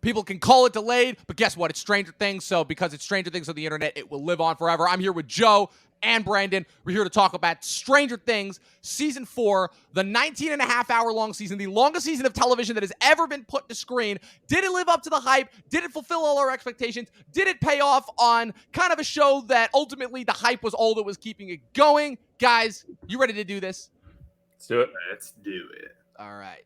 People can call it delayed, but guess what? It's Stranger Things, so because it's Stranger Things on the internet, it will live on forever. I'm here with Joe and Brandon. We're here to talk about Stranger Things Season 4, the 19 and a half hour long season, the longest season of television that has ever been put to screen. Did it live up to the hype? Did it fulfill all our expectations? Did it pay off on kind of a show that ultimately the hype was all that was keeping it going? Guys, you ready to do this? Let's do it. Let's do it. All right.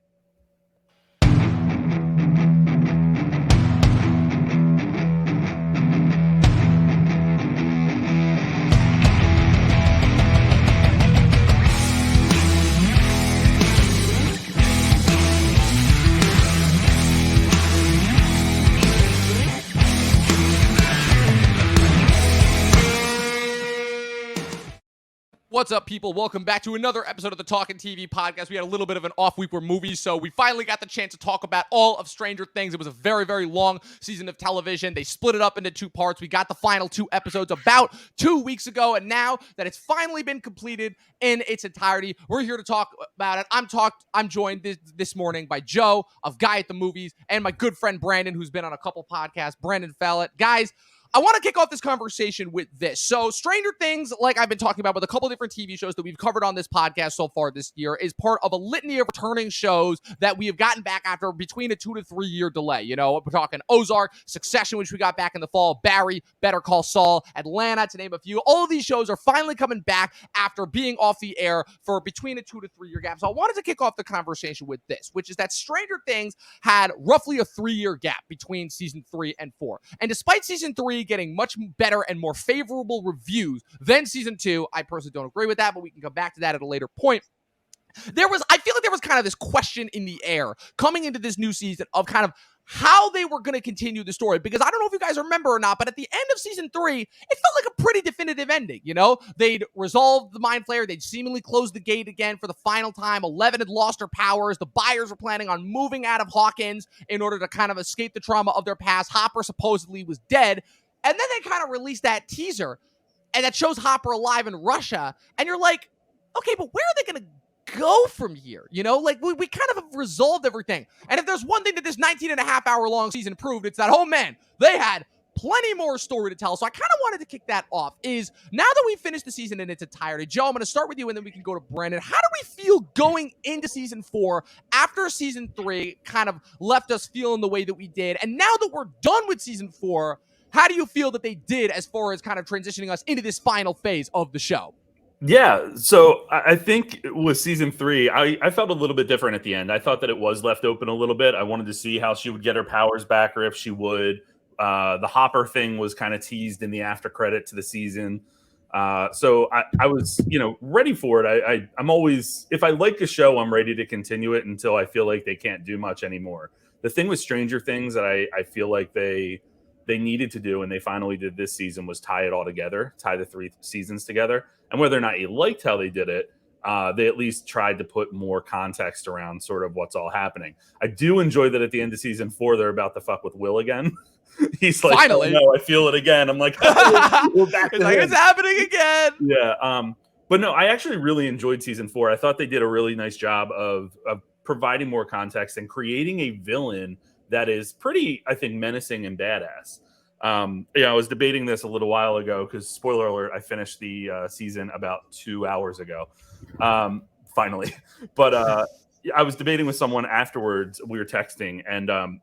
What's up, people? Welcome back to another episode of the Talkin' TV podcast. We had a little bit of an off week with movies, so we finally got the chance to talk about all of Stranger Things. It was a very, very long season of television. They split it up into two parts. We got the final two episodes about 2 weeks ago, and now that it's finally been completed in its entirety, we're here to talk about it. I'm joined this morning by Joe of Guy at the Movies and my good friend Brandon, who's been on a couple podcasts, Brandon Fallat. Guys, I want to kick off this conversation with this. So Stranger Things, like I've been talking about with a couple different TV shows that we've covered on this podcast so far this year, is part of a litany of returning shows that we have gotten back after between a 2 to 3 year delay. You know, we're talking Ozark, Succession, which we got back in the fall, Barry, Better Call Saul, Atlanta, to name a few. All of these shows are finally coming back after being off the air for between a 2 to 3 year gap. So I wanted to kick off the conversation with this, which is that Stranger Things had roughly a 3 year gap between season 3 and 4. And despite season 3 getting much better and more favorable reviews than season 2. I personally don't agree with that, but we can come back to that at a later point. I feel like there was kind of this question in the air coming into this new season of kind of how they were going to continue the story, because I don't know if you guys remember or not, but at the end of season 3, it felt like a pretty definitive ending. You know, they'd resolved the Mind Flayer, they'd seemingly closed the gate again for the final time. 11 had lost her powers. The buyers were planning on moving out of Hawkins in order to kind of escape the trauma of their past. Hopper supposedly was dead. And then they kind of released that teaser, and that shows Hopper alive in Russia. And you're like, okay, but where are they going to go from here? You know, like we kind of have resolved everything. And if there's one thing that this 19 and a half hour long season proved, it's that, oh man, they had plenty more story to tell. So I kind of wanted to kick that off. Is now that we've finished the season in its entirety, Joe, I'm going to start with you and then we can go to Brandon. How do we feel going into season 4 after season 3 kind of left us feeling the way that we did? And now that we're done with season 4, how do you feel that they did as far as kind of transitioning us into this final phase of the show? Yeah, so I think with season 3, I felt a little bit different at the end. I thought that it was left open a little bit. I wanted to see how she would get her powers back, or if she would. The Hopper thing was kind of teased in the after credit to the season. So I was, ready for it. I'm always, if I like a show, I'm ready to continue it until I feel like they can't do much anymore. The thing with Stranger Things that I feel like they needed to do, and they finally did this season, was tie it all together, tie the 3 seasons together. And whether or not you liked how they did it, they at least tried to put more context around sort of what's all happening. I do enjoy that at the end of season 4, they're about to fuck with Will again. He's like, finally. Oh, no, I feel it again. I'm like, oh, we're back to him. It's happening again. Yeah. But no, I actually really enjoyed season 4. I thought they did a really nice job of providing more context and creating a villain that is pretty, I think, menacing and badass. I was debating this a little while ago because, spoiler alert, I finished the season about 2 hours ago, finally. But I was debating with someone afterwards. We were texting, and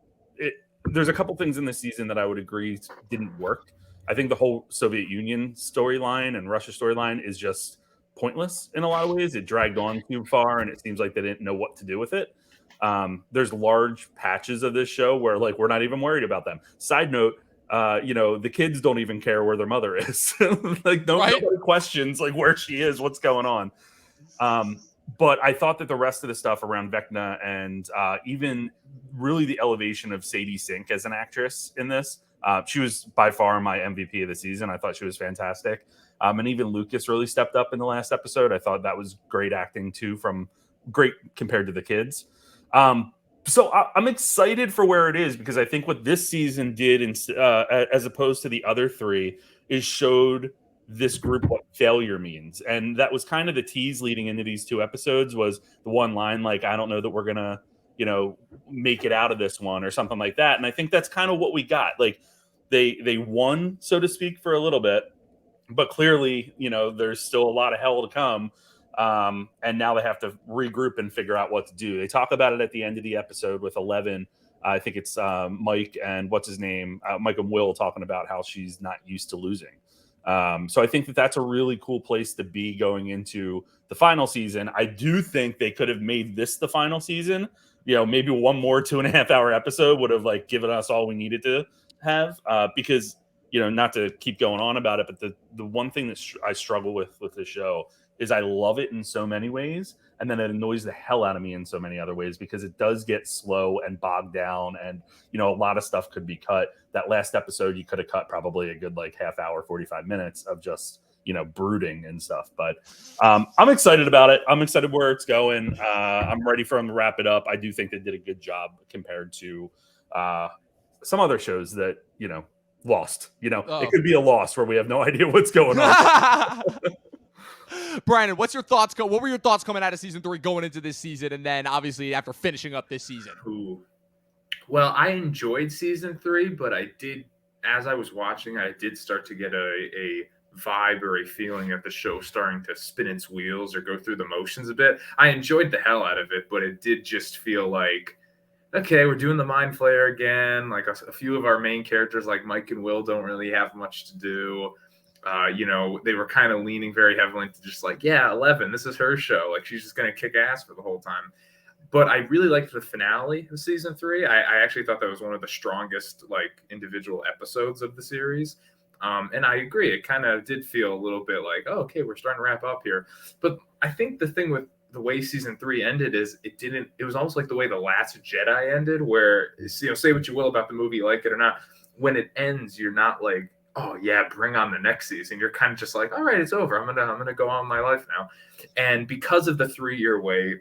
there's a couple things in this season that I would agree didn't work. I think the whole Soviet Union storyline and Russia storyline is just pointless in a lot of ways. It dragged on too far, and it seems like they didn't know what to do with it. There's large patches of this show where, like, we're not even worried about them. Side note, the kids don't even care where their mother is. Like, nobody questions like where she is, what's going on. But I thought that the rest of the stuff around Vecna and even really the elevation of Sadie Sink as an actress in this, she was by far my MVP of the season. I thought she was fantastic. And even Lucas really stepped up in the last episode. I thought that was great acting too, great compared to the kids. So I'm excited for where it is, because I think what this season did, as opposed to the other 3, is showed this group what failure means. And that was kind of the tease leading into these 2 episodes, was the one line, like, I don't know that we're going to, make it out of this one or something like that. And I think that's kind of what we got. Like they won, so to speak, for a little bit, but clearly, there's still a lot of hell to come. And now they have to regroup and figure out what to do. They talk about it at the end of the episode with 11. I think it's Mike and what's his name? Mike and Will talking about how she's not used to losing. So I think that's a really cool place to be going into the final season. I do think they could have made this the final season. Maybe one more 2.5 hour episode would have given us all we needed to have, because, not to keep going on about it, but the one thing that I struggle with the show is I love it in so many ways, and then it annoys the hell out of me in so many other ways, because it does get slow and bogged down, and a lot of stuff could be cut. That last episode, you could have cut probably a good half hour, 45 minutes of just brooding and stuff. But I'm excited about it. I'm excited where it's going. I'm ready for them to wrap it up. I do think they did a good job compared to some other shows that lost. It could be a loss where we have no idea what's going on. Brandon, what's your thoughts? What were your thoughts coming out of season 3 going into this season, and then obviously after finishing up this season? Ooh. Well, I enjoyed season 3, but as I was watching, I did start to get a vibe or a feeling of the show starting to spin its wheels or go through the motions a bit. I enjoyed the hell out of it, but it did just feel like, okay, we're doing the Mind Flayer again. A few of our main characters, like Mike and Will, don't really have much to do. They were kind of leaning very heavily into just 11, this is her show. She's just going to kick ass for the whole time. But I really liked the finale of season 3. I actually thought that was one of the strongest individual episodes of the series. And I agree. It kind of did feel a little bit oh, okay, we're starting to wrap up here. But I think the thing with the way season 3 ended is it was almost like the way The Last Jedi ended, where, say what you will about the movie, like it or not, when it ends, you're not oh yeah, bring on the next season. You're kind of just all right, it's over. I'm gonna go on my life now. And because of the 3-year wait,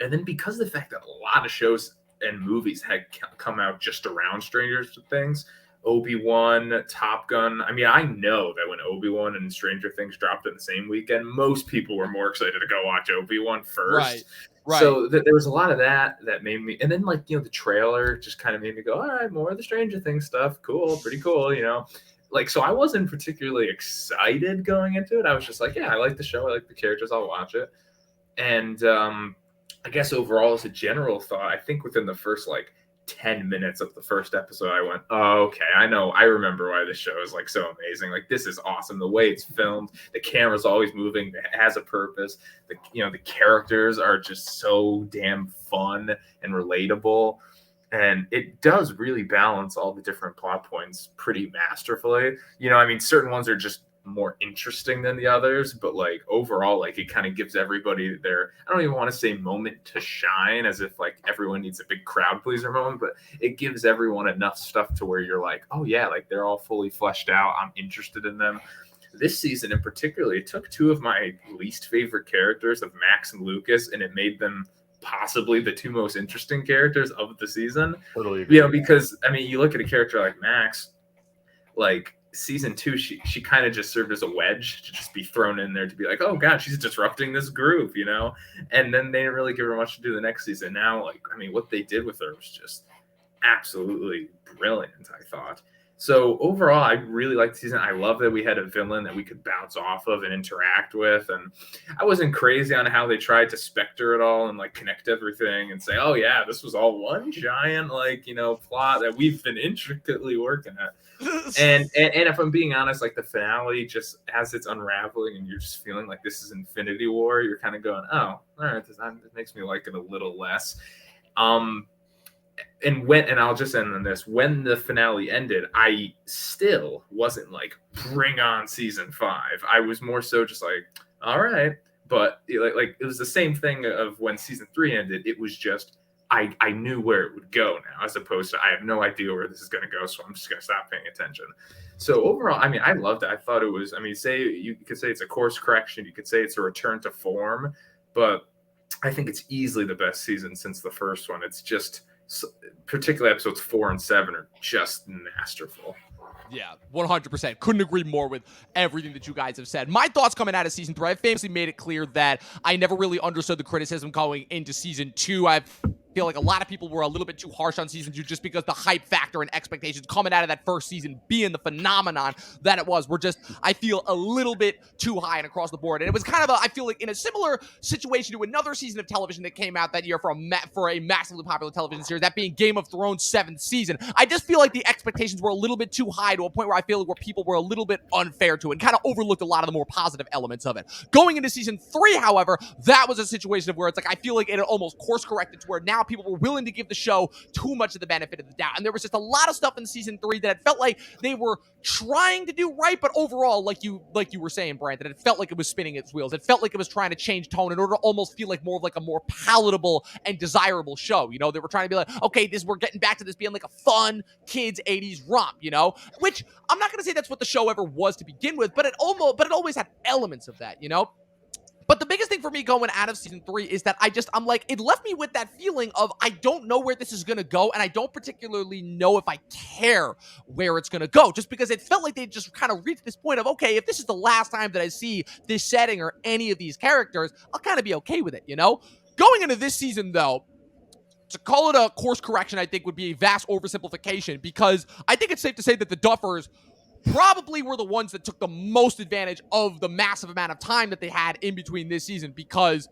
and then because of the fact that a lot of shows and movies had come out just around Stranger Things, Obi-Wan, Top Gun. I mean, I know that when Obi-Wan and Stranger Things dropped in the same weekend, most people were more excited to go watch Obi-Wan first. Right. So there was a lot of that made me, and then the trailer just kind of made me go, all right, more of the Stranger Things stuff. Cool, pretty cool, so I wasn't particularly excited going into it. I was just yeah, I like the show. I like the characters. I'll watch it. And I guess overall, as a general thought, I think within the first 10 minutes of the first episode, I went, oh, okay, I remember why this show is so amazing. This is awesome. The way it's filmed, the camera's always moving, it has a purpose. The characters are just so damn fun and relatable. And it does really balance all the different plot points pretty masterfully. Certain ones are just more interesting than the others, but overall, it kind of gives everybody their, I don't even want to say moment to shine, as if everyone needs a big crowd pleaser moment, but it gives everyone enough stuff to where you're oh yeah, they're all fully fleshed out. I'm interested in them. This season in particular, it took 2 of my least favorite characters of Max and Lucas, and it made them possibly the 2 most interesting characters of the season. Totally agree. Because you look at a character like Max, season 2, she kind of just served as a wedge to just be thrown in there to be oh god, she's disrupting this groove, and then they didn't really give her much to do the next season. Now what they did with her was just absolutely brilliant, I thought. So overall, I really liked the season. I love that we had a villain that we could bounce off of and interact with. And I wasn't crazy on how they tried to specter it all and connect everything and say, oh yeah, this was all one giant plot that we've been intricately working at. And if I'm being honest, the finale, just as it's unraveling and you're just feeling this is Infinity War, you're kind of going, oh, all right, it makes me like it a little less. And I'll just end on this. When the finale ended, I still wasn't bring on season 5. I was more so just all right. But it was the same thing of when season 3 ended. It was just, I knew where it would go now, as opposed to I have no idea where this is going to go, so I'm just going to stop paying attention. So overall, I loved it. I thought it was, you could say it's a course correction. You could say it's a return to form. But I think it's easily the best season since the first one. It's just, particularly episodes 4 and 7 are just masterful. Yeah, 100%. Couldn't agree more with everything that you guys have said. My thoughts coming out of season 3, I famously made it clear that I never really understood the criticism going into season 2. I've feel like a lot of people were a little bit too harsh on season 2 just because the hype factor and expectations coming out of that first season being the phenomenon that it was were just, I feel, a little bit too high and across the board. And it was kind of, I feel like, in a similar situation to another season of television that came out that year for a massively popular television series, that being Game of Thrones' 7th season. I just feel like the expectations were a little bit too high to a point where I feel like where people were a little bit unfair to it and kind of overlooked a lot of the more positive elements of it. Going into season 3, however, that was a situation of where it's like, I feel like it had almost course corrected to where now people were willing to give the show too much of the benefit of the doubt. And there was just a lot of stuff in season 3 that it felt like they were trying to do right, but overall, like you were saying, Brandon, it felt like it was spinning its wheels. It felt like it was trying to change tone in order to almost feel like more of like a more palatable and desirable show. You know, they were trying to be like, okay, we're getting back to this being like a fun kids 80s romp, you know, which I'm not going to say that's what the show ever was to begin with, but it always had elements of that, you know? But the biggest thing for me going out of season 3 is that I'm like, it left me with that feeling of I don't know where this is going to go, and I don't particularly know if I care where it's going to go, just because it felt like they just kind of reached this point of, okay, if this is the last time that I see this setting or any of these characters, I'll kind of be okay with it, you know? Going into this season, though, to call it a course correction, I think would be a vast oversimplification, because I think it's safe to say that the Duffers probably were the ones that took the most advantage of the massive amount of time that they had in between this season, because,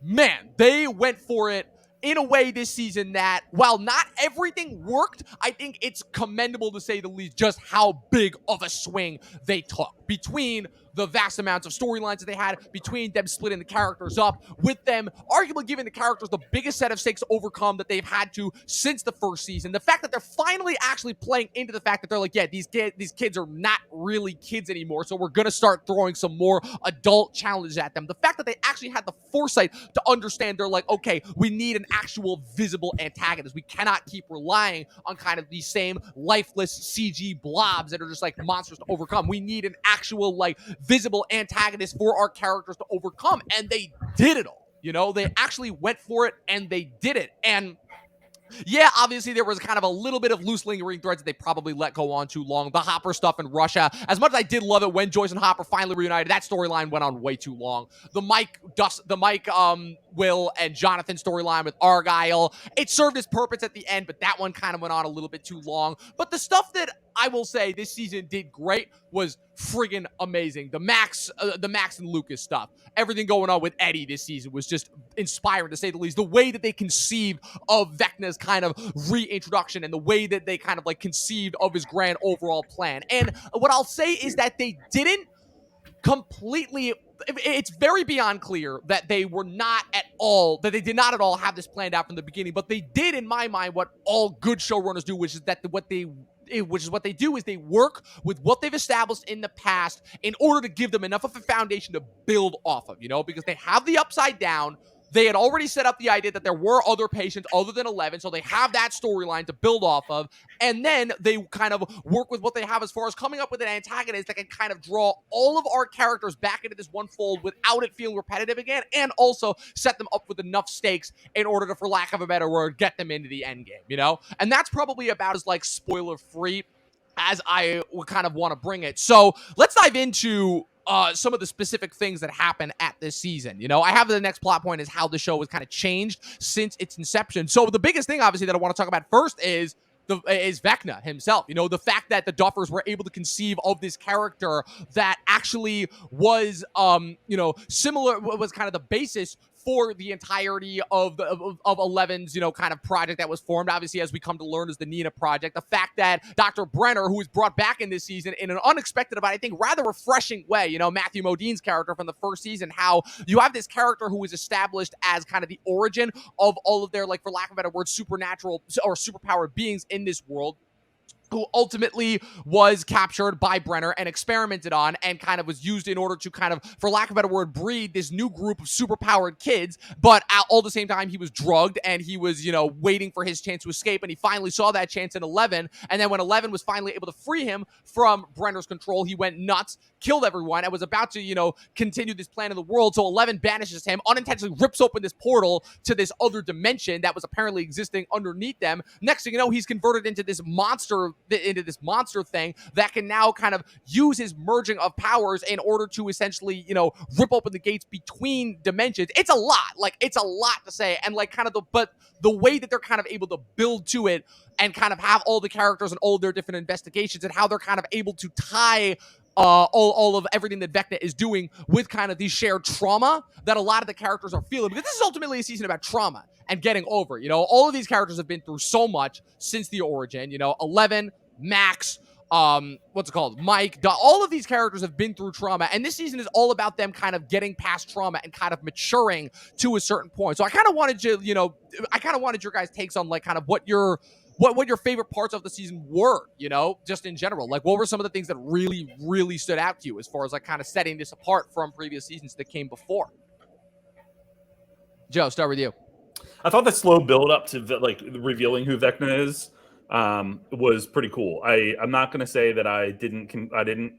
man, they went for it in a way this season that, while not everything worked, I think it's commendable to say the least just how big of a swing they took between the vast amounts of storylines that they had, between them splitting the characters up, with them arguably giving the characters the biggest set of stakes to overcome that they've had to since the first season. The fact that they're finally actually playing into the fact that they're like, yeah, these kids are not really kids anymore, so we're going to start throwing some more adult challenges at them. The fact that they actually had the foresight to understand, they're like, okay, we need an actual visible antagonist. We cannot keep relying on kind of these same lifeless CG blobs that are just like monsters to overcome. We need an actual like visible antagonist for our characters to overcome, and they did it all. You know, they actually went for it and they did it. And yeah, obviously there was kind of a little bit of loose lingering threads that they probably let go on too long. The Hopper stuff in Russia, as much as I did love it when Joyce and Hopper finally reunited, that storyline went on way too long. The Mike, Will, and Jonathan storyline with Argyle, it served its purpose at the end, but that one kind of went on a little bit too long. But the stuff that I will say this season did great was friggin' amazing. The Max and Lucas stuff, everything going on with Eddie this season was just inspiring, to say the least. The way that they conceived of Vecna's kind of reintroduction, and the way that they kind of like conceived of his grand overall plan. And what I'll say is that they didn't completely, it's very beyond clear that they were not at all, that they did not at all have this planned out from the beginning, but they did, in my mind, what all good showrunners do, which is what they do is they work with what they've established in the past in order to give them enough of a foundation to build off of, you know, because they have the Upside Down. They had already set up the idea that there were other patients other than 11, so they have that storyline to build off of, and then they kind of work with what they have as far as coming up with an antagonist that can kind of draw all of our characters back into this one fold without it feeling repetitive again, and also set them up with enough stakes in order to, for lack of a better word, get them into the end game, you know? And that's probably about as, like, spoiler-free as I would kind of want to bring it. So let's dive into some of the specific things that happen at this season. You know, I have the next plot point is how the show has kind of changed since its inception. So the biggest thing, obviously, that I want to talk about first is Vecna himself. You know, the fact that the Duffers were able to conceive of this character that actually was, similar, was kind of the basis for the entirety of 11's, kind of project that was formed, obviously, as we come to learn, as the Nina project. The fact that Dr. Brenner, who was brought back in this season in an unexpected, but I think rather refreshing way, Matthew Modine's character from the first season, how you have this character who was established as kind of the origin of all of their, like, for lack of a better word, supernatural or superpowered beings in this world, who ultimately was captured by Brenner and experimented on and kind of was used in order to kind of, for lack of a better word, breed this new group of superpowered kids. But at all the same time, he was drugged and he was, waiting for his chance to escape. And he finally saw that chance in 11. And then when 11 was finally able to free him from Brenner's control, he went nuts, killed everyone, and was about to, continue this plan in the world. So 11 banishes him, unintentionally rips open this portal to this other dimension that was apparently existing underneath them. Next thing you know, he's converted into this monster into this monster thing that can now kind of use his merging of powers in order to essentially, rip open the gates between dimensions. It's a lot. Like, it's a lot to say. And like kind of the way that they're kind of able to build to it and kind of have all the characters and all their different investigations and how they're kind of able to tie all of everything that Vecna is doing with kind of the shared trauma that a lot of the characters are feeling. Because this is ultimately a season about trauma and getting over. All of these characters have been through so much since the origin. 11, Max, what's it called? Mike, all of these characters have been through trauma, and this season is all about them kind of getting past trauma and kind of maturing to a certain point. So I kind of wanted your guys' takes on like kind of what your favorite parts of the season were, just in general. Like, what were some of the things that really, really stood out to you as far as like kind of setting this apart from previous seasons that came before? Joe, start with you. I thought the slow build up to like revealing who Vecna is was pretty cool. I'm not going to say that I didn't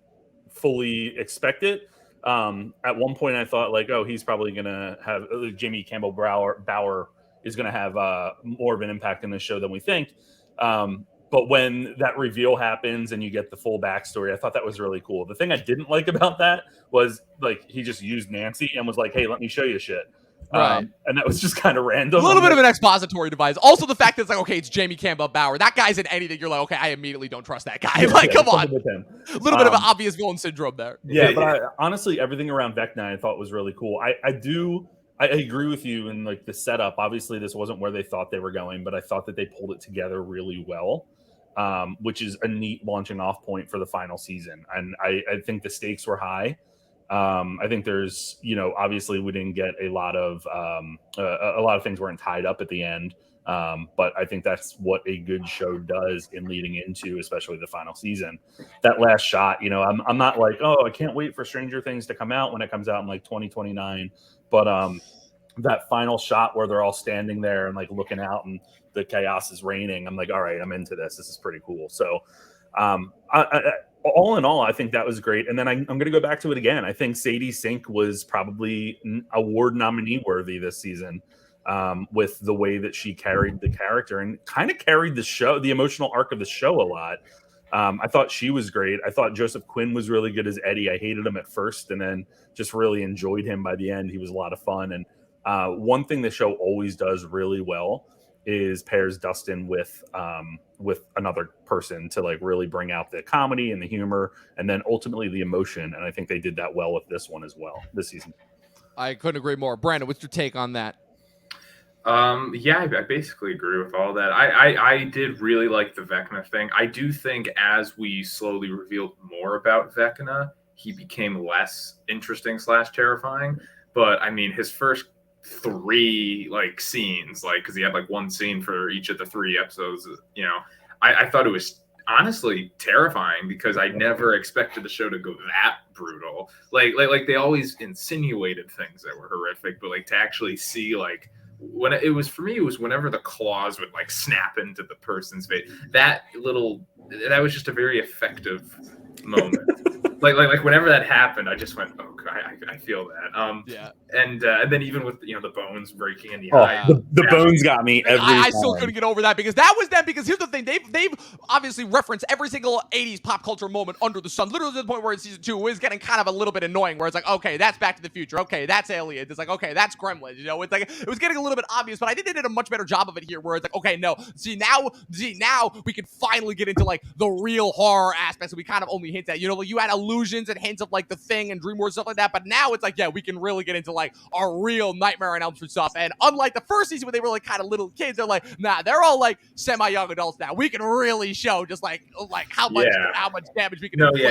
fully expect it. At one point, I thought like, oh, he's probably going to have Jamie Campbell Bower is going to have more of an impact in this show than we think. But when that reveal happens and you get the full backstory, I thought that was really cool. The thing I didn't like about that was like he just used Nancy and was like, hey, let me show you shit. Right. And that was just kind of random. A little bit of an expository device. Also, the fact that it's like, okay, it's Jamie Campbell Bower. That guy's in anything. You're like, okay, I immediately don't trust that guy. Like, come on. A little bit of an obvious villain syndrome there. Yeah, but honestly, everything around Vecna I thought was really cool. I agree with you in like the setup. Obviously, this wasn't where they thought they were going, but I thought that they pulled it together really well, which is a neat launching off point for the final season. And I think the stakes were high. I think there's, obviously we didn't get a lot of things weren't tied up at the end. But I think that's what a good show does in leading into, especially the final season. That last shot, I'm not like, oh, I can't wait for Stranger Things to come out when it comes out in like 2029. But that final shot where they're all standing there and like looking out and the chaos is raining, I'm like, all right, I'm into this. This is pretty cool. So all in all, I think that was great. And then I'm going to go back to it again. I think Sadie Sink was probably award nominee worthy this season with the way that she carried the character and kind of carried the show, the emotional arc of the show a lot. I thought she was great. I thought Joseph Quinn was really good as Eddie. I hated him at first and then just really enjoyed him by the end. He was a lot of fun. And one thing the show always does really well is pairs Dustin with another person to like really bring out the comedy and the humor and then ultimately the emotion. And I think they did that well with this one as well this season. I couldn't agree more. Brandon, what's your take on that? Yeah, I basically agree with all that. I did really like the Vecna thing. I do think as we slowly revealed more about Vecna, he became less interesting / terrifying. But I mean, his first 3 like scenes, like because he had like one scene for each of the 3 episodes, I thought it was honestly terrifying because I never expected the show to go that brutal. Like they always insinuated things that were horrific, but like to actually see like when it was for me, it was whenever the claws would like snap into the person's face. That was just a very effective moment. like whenever that happened, I just went, oh, I feel that. Yeah. And then even with the bones breaking in the eye, the bones got me every time. I still couldn't get over that because that was them. Because here's the thing, they've obviously referenced every single 80s pop culture moment under the sun, literally to the point where in season 2 it was getting kind of a little bit annoying. Where it's like, okay, that's Back to the Future. Okay, that's Aliens. It's like, okay, that's Gremlins. It's like it was getting a little bit obvious, but I think they did a much better job of it here. Where it's like, okay, no, see now we can finally get into like the real horror aspects that we kind of only hint at. You had illusions and hints of like The Thing and Dream World stuff like that, but now it's like, yeah, we can really get into like our real Nightmare on Elm Street stuff. And unlike the first season where they were like kind of little kids, they're like, nah, they're all like semi-young adults now. We can really show just like how much damage we can do. No, yeah,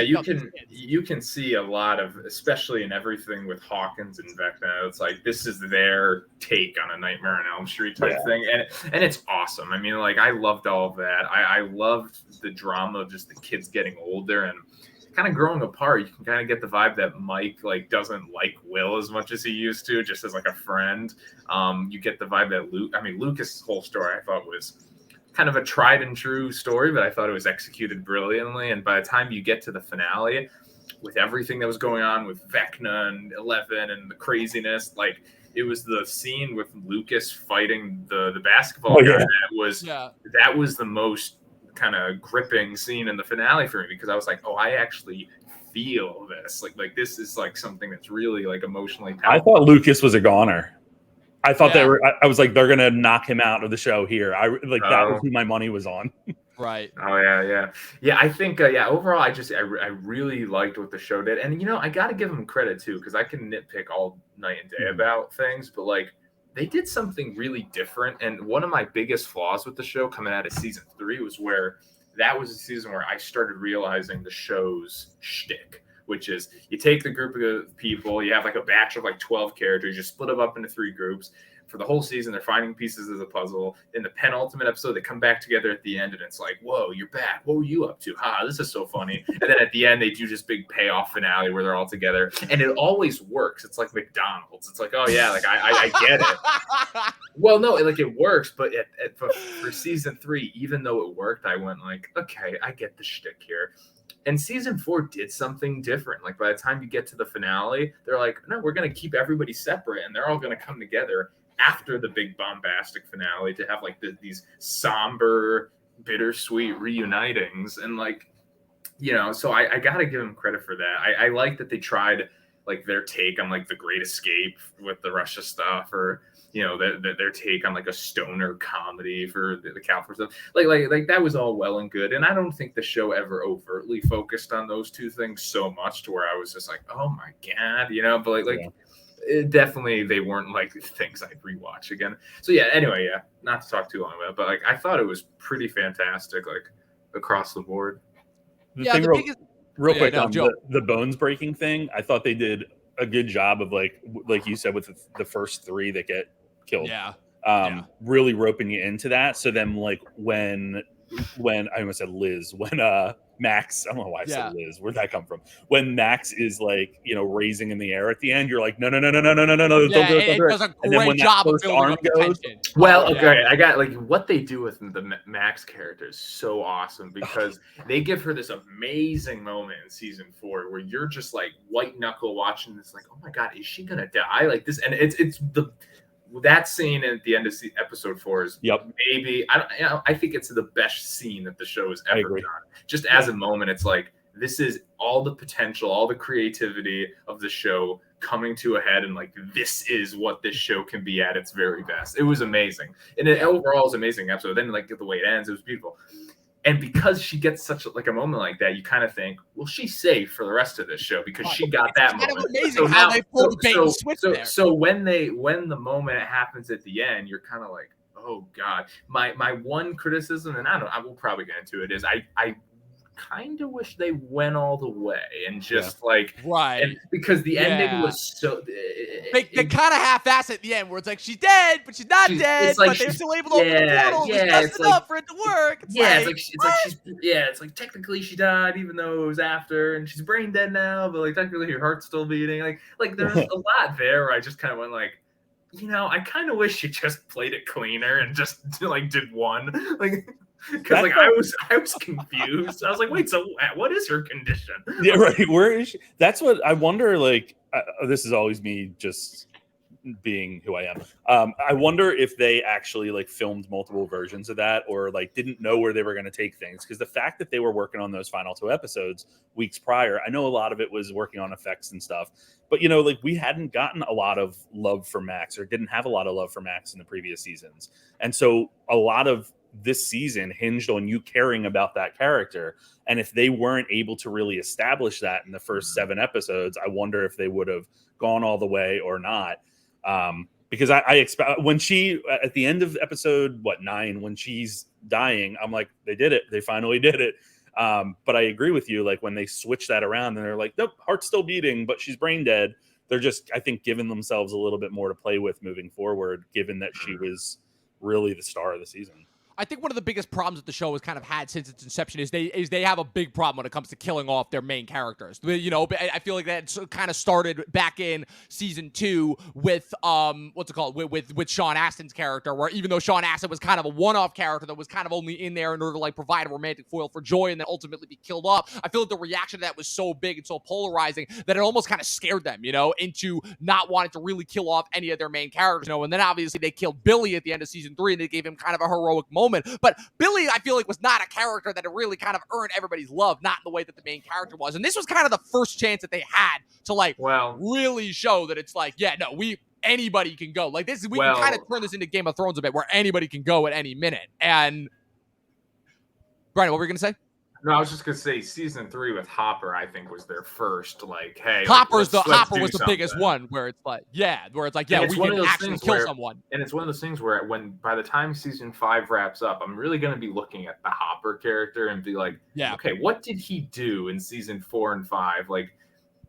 you can see a lot of, especially in everything with Hawkins and Vecna. It's like this is their take on a Nightmare on Elm Street type thing, and it's awesome. I mean, like I loved all of that. I loved the drama of just the kids getting older and kind of growing apart. You can kind of get the vibe that Mike like doesn't like Will as much as he used to, just as like a friend. You get the vibe that Lucas' whole story I thought was kind of a tried and true story, but I thought it was executed brilliantly. And by the time you get to the finale, with everything that was going on with Vecna and 11 and the craziness, like it was the scene with Lucas fighting the basketball guy that was the most kind of gripping scene in the finale for me, because I was like, oh, I actually feel this. Like this is like something that's really like emotionally I powerful. thought Lucas was a goner. I thought Yeah. I was like, they're gonna knock him out of the show here. That was who my money was on. Right. Oh yeah. I think overall, I really liked what the show did, and I got to give them credit too, because I can nitpick all night and day about things, but like they did something really different. And one of my biggest flaws with the show coming out of season 3 was where that was a season where I started realizing the show's shtick, which is you take the group of people, you have like a batch of like 12 characters, you split them up into 3 groups. For the whole season, they're finding pieces of the puzzle. In the penultimate episode, they come back together at the end, and it's like, whoa, you're back. What were you up to? This is so funny. And then at the end, they do this big payoff finale where they're all together. And it always works. It's like McDonald's. It's like, oh, yeah, like I get it. Well, no, like it works. But for season 3, even though it worked, I went like, okay, I get the shtick here. And season 4 did something different. Like by the time you get to the finale, they're like, no, we're going to keep everybody separate, and they're all going to come together after the big bombastic finale to have like these somber, bittersweet reunitings. And like, so I gotta give them credit for that. I like that they tried like their take on like the Great Escape with the Russia stuff, or their take on like a stoner comedy for the California stuff. Like that was all well and good, and I don't think the show ever overtly focused on those two things so much to where I was just like, oh my god, but like. Yeah. Definitely they weren't like things I'd rewatch again. So yeah, anyway, not to talk too long about it, but like I thought it was pretty fantastic, like across the board. Real quick on the bones breaking thing, I thought they did a good job of like you said with the first 3 that get killed. Really roping you into that. So then like when I almost said Liz, when Max, I don't know why I said Liz. Where'd that come from? When Max is like, raising in the air at the end, you're like, no. Yeah, it does a great job of building up the tension. Well, okay, I got like what they do with the Max character is so awesome, because they give her this amazing moment in season 4 where you're just like white knuckle watching this, like, oh my god, is she gonna die? Like this, and it's that scene at the end of episode 4 is maybe I think it's the best scene that the show has ever done. Just as a moment, it's like this is all the potential, all the creativity of the show coming to a head, and like this is what this show can be at its very best. It was amazing, and it overall is an amazing episode. Then like the way it ends, it was beautiful. And because she gets such like a moment like that, you kind of think, well, she's safe for the rest of this show because she got that moment. Kind of amazing how they pulled the bait and switch there. So when the moment happens at the end, you're kind of like, oh god. My one criticism, and I will probably get into it, is I kind of wish they went all the way and just because the ending was so they kind of half-ass at the end where it's like she's dead but she's not dead, but they're still able to open the portal just enough for it to work. It's like technically she died even though it was after, and she's brain dead now, but like technically her heart's still beating. Like there's a lot there where I just kind of went like, I kind of wish you just played it cleaner and just like did one because like I was confused. I was like, wait, so what is her condition? Yeah, right. Where is she? That's what I wonder. Like, this is always me just being who I am. I wonder if they actually like filmed multiple versions of that, or like didn't know where they were going to take things. Because the fact that they were working on those final 2 episodes weeks prior, I know a lot of it was working on effects and stuff. But like we hadn't gotten a lot of love for Max, or didn't have a lot of love for Max in the previous seasons, and so a lot of this season hinged on you caring about that character. And if they weren't able to really establish that in the first 7 episodes, I wonder if they would have gone all the way or not. Because I expect when she at the end of episode 9, when she's dying, I'm like, they did it. They finally did it. But I agree with you. Like when they switch that around and they're like, nope, heart's still beating, but she's brain dead. They're just, I think, giving themselves a little bit more to play with moving forward, given that she was really the star of the season. I think one of the biggest problems that the show has kind of had since its inception is they have a big problem when it comes to killing off their main characters. I feel like that kind of started back in season 2 with with Sean Astin's character, where even though Sean Astin was kind of a one-off character that was kind of only in there in order to like provide a romantic foil for Joy and then ultimately be killed off, I feel like the reaction to that was so big and so polarizing that it almost kind of scared them, into not wanting to really kill off any of their main characters. And then obviously they killed Billy at the end of season 3 and they gave him kind of a heroic moment. moment. But Billy, I feel like, was not a character that had really kind of earned everybody's love, not in the way that the main character was. And this was kind of the first chance that they had to like really show that it's like, yeah, no, anybody can go. Like this, we can kind of turn this into Game of Thrones a bit, where anybody can go at any minute. And Brian, what were you gonna say? No, I was just gonna say season 3 with Hopper, I think, was their first like, hey, Hopper was let's the biggest one where it's like, we can actually kill someone. And it's one of those things where by the time season 5 wraps up, I'm really gonna be looking at the Hopper character and be like, okay, what did he do in season 4 and 5? Like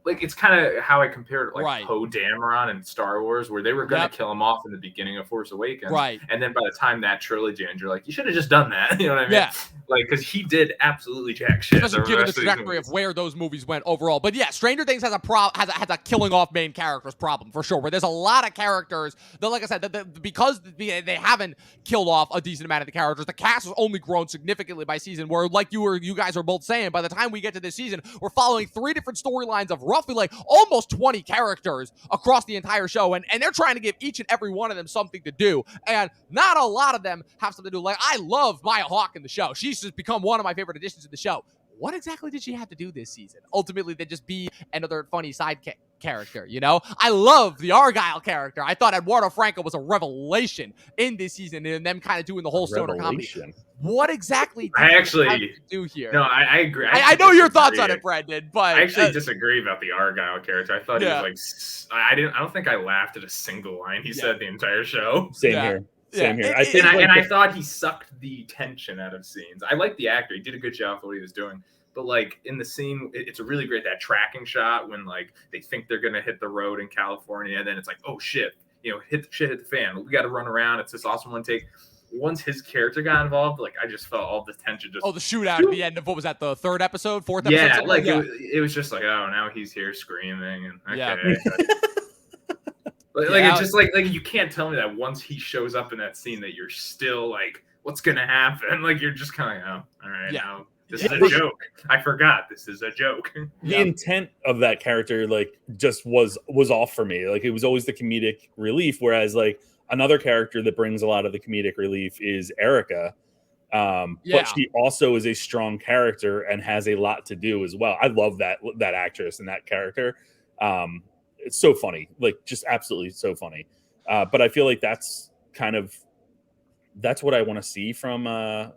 it's kind of how I compared it, like Poe Dameron in Star Wars, where they were going to kill him off in the beginning of Force Awakens, and then by the time that trilogy ends, you're like, you should have just done that. You know what I mean? Yeah. Like, because he did absolutely jack shit. Especially given the trajectory of where those movies went overall. But yeah, Stranger Things has a killing off main characters problem for sure. Where there's a lot of characters that, like I said, because they haven't killed off a decent amount of the characters, the cast has only grown significantly by season. Where, like you guys are both saying, by the time we get to this season, we're following 3 different storylines of roughly like almost 20 characters across the entire show, and they're trying to give each and every one of them something to do, and not a lot of them have something to do. Like, I love Maya Hawke in the show. She's just become one of my favorite additions to the show. What exactly did she have to do this season? Ultimately, they just be another funny side character, you know? I love the Argyle character. I thought Eduardo Franco was a revelation in this season, and them kind of doing the whole stoner comedy. What exactly did I actually do here? No, I agree. I know your thoughts on it, Brandon, but I actually disagree about the Argyle character. I thought he was like, I don't think I laughed at a single line he said the entire show. Same here. Same here. I thought he sucked the tension out of scenes. I like the actor; he did a good job for what he was doing. But like in the scene, it's a really great that tracking shot when like they think they're gonna hit the road in California, and then it's like, oh shit, hit the fan. We got to run around. It's this awesome one take. Once his character got involved, like I just felt all the tension just. Oh, the shootout at the end of what was that? The 3rd episode, 4th episode? Yeah, like it was just like, oh, now he's here screaming and okay. It's just like you can't tell me that once he shows up in that scene that you're still like, what's gonna happen? Like you're just kind of like, oh, all right, now this is a joke. I forgot this is a joke. The intent of that character like just was off for me. Like it was always the comedic relief, whereas like another character that brings a lot of the comedic relief is Erica. But she also is a strong character and has a lot to do as well. I love that actress and that character. It's so funny, like just absolutely so funny. But I feel like that's what I want to see from a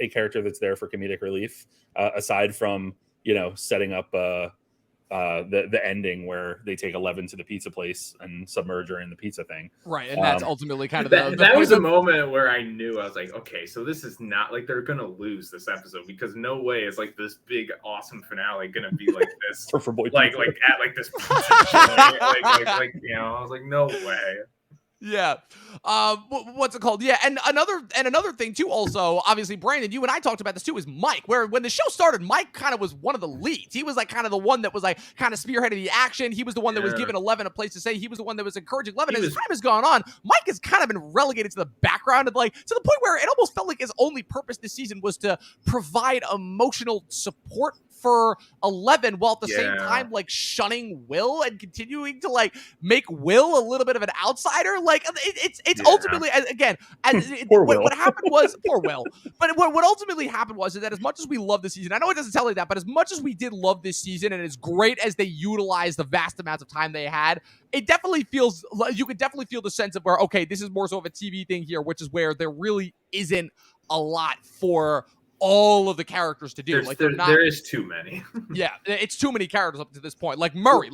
character that's there for comedic relief, aside from setting up the ending where they take 11 to the pizza place and submerge her in the pizza thing. Right, and that's ultimately kind of that was a moment where I knew, I was like, okay, so this is not like they're gonna lose this episode, because no way is like this big awesome finale gonna be like this like at like this pizza like I was like, no way. Yeah. What's it called? Yeah. And another thing too, also, obviously, Brandon, you and I talked about this too, is Mike, where when the show started, Mike kind of was one of the leads. He was like kind of the one that was like kind of spearheading the action. He was the one that was giving 11 a place to say. He was the one that was encouraging 11. As time has gone on, Mike has kind of been relegated to the background, and like to the point where it almost felt like his only purpose this season was to provide emotional support for 11, while at the same time like shunning Will and continuing to like make Will a little bit of an outsider. Like it's ultimately, again, what happened was poor Will. But what ultimately happened was that as much as we love this season, I know it doesn't tell you that, but as much as we did love this season, and as great as they utilized the vast amounts of time they had, it definitely feels, you could definitely feel the sense of where, okay, this is more so of a TV thing here, which is where there really isn't a lot for all of the characters to do. There is too many. Yeah, it's too many characters up to this point. Like Murray,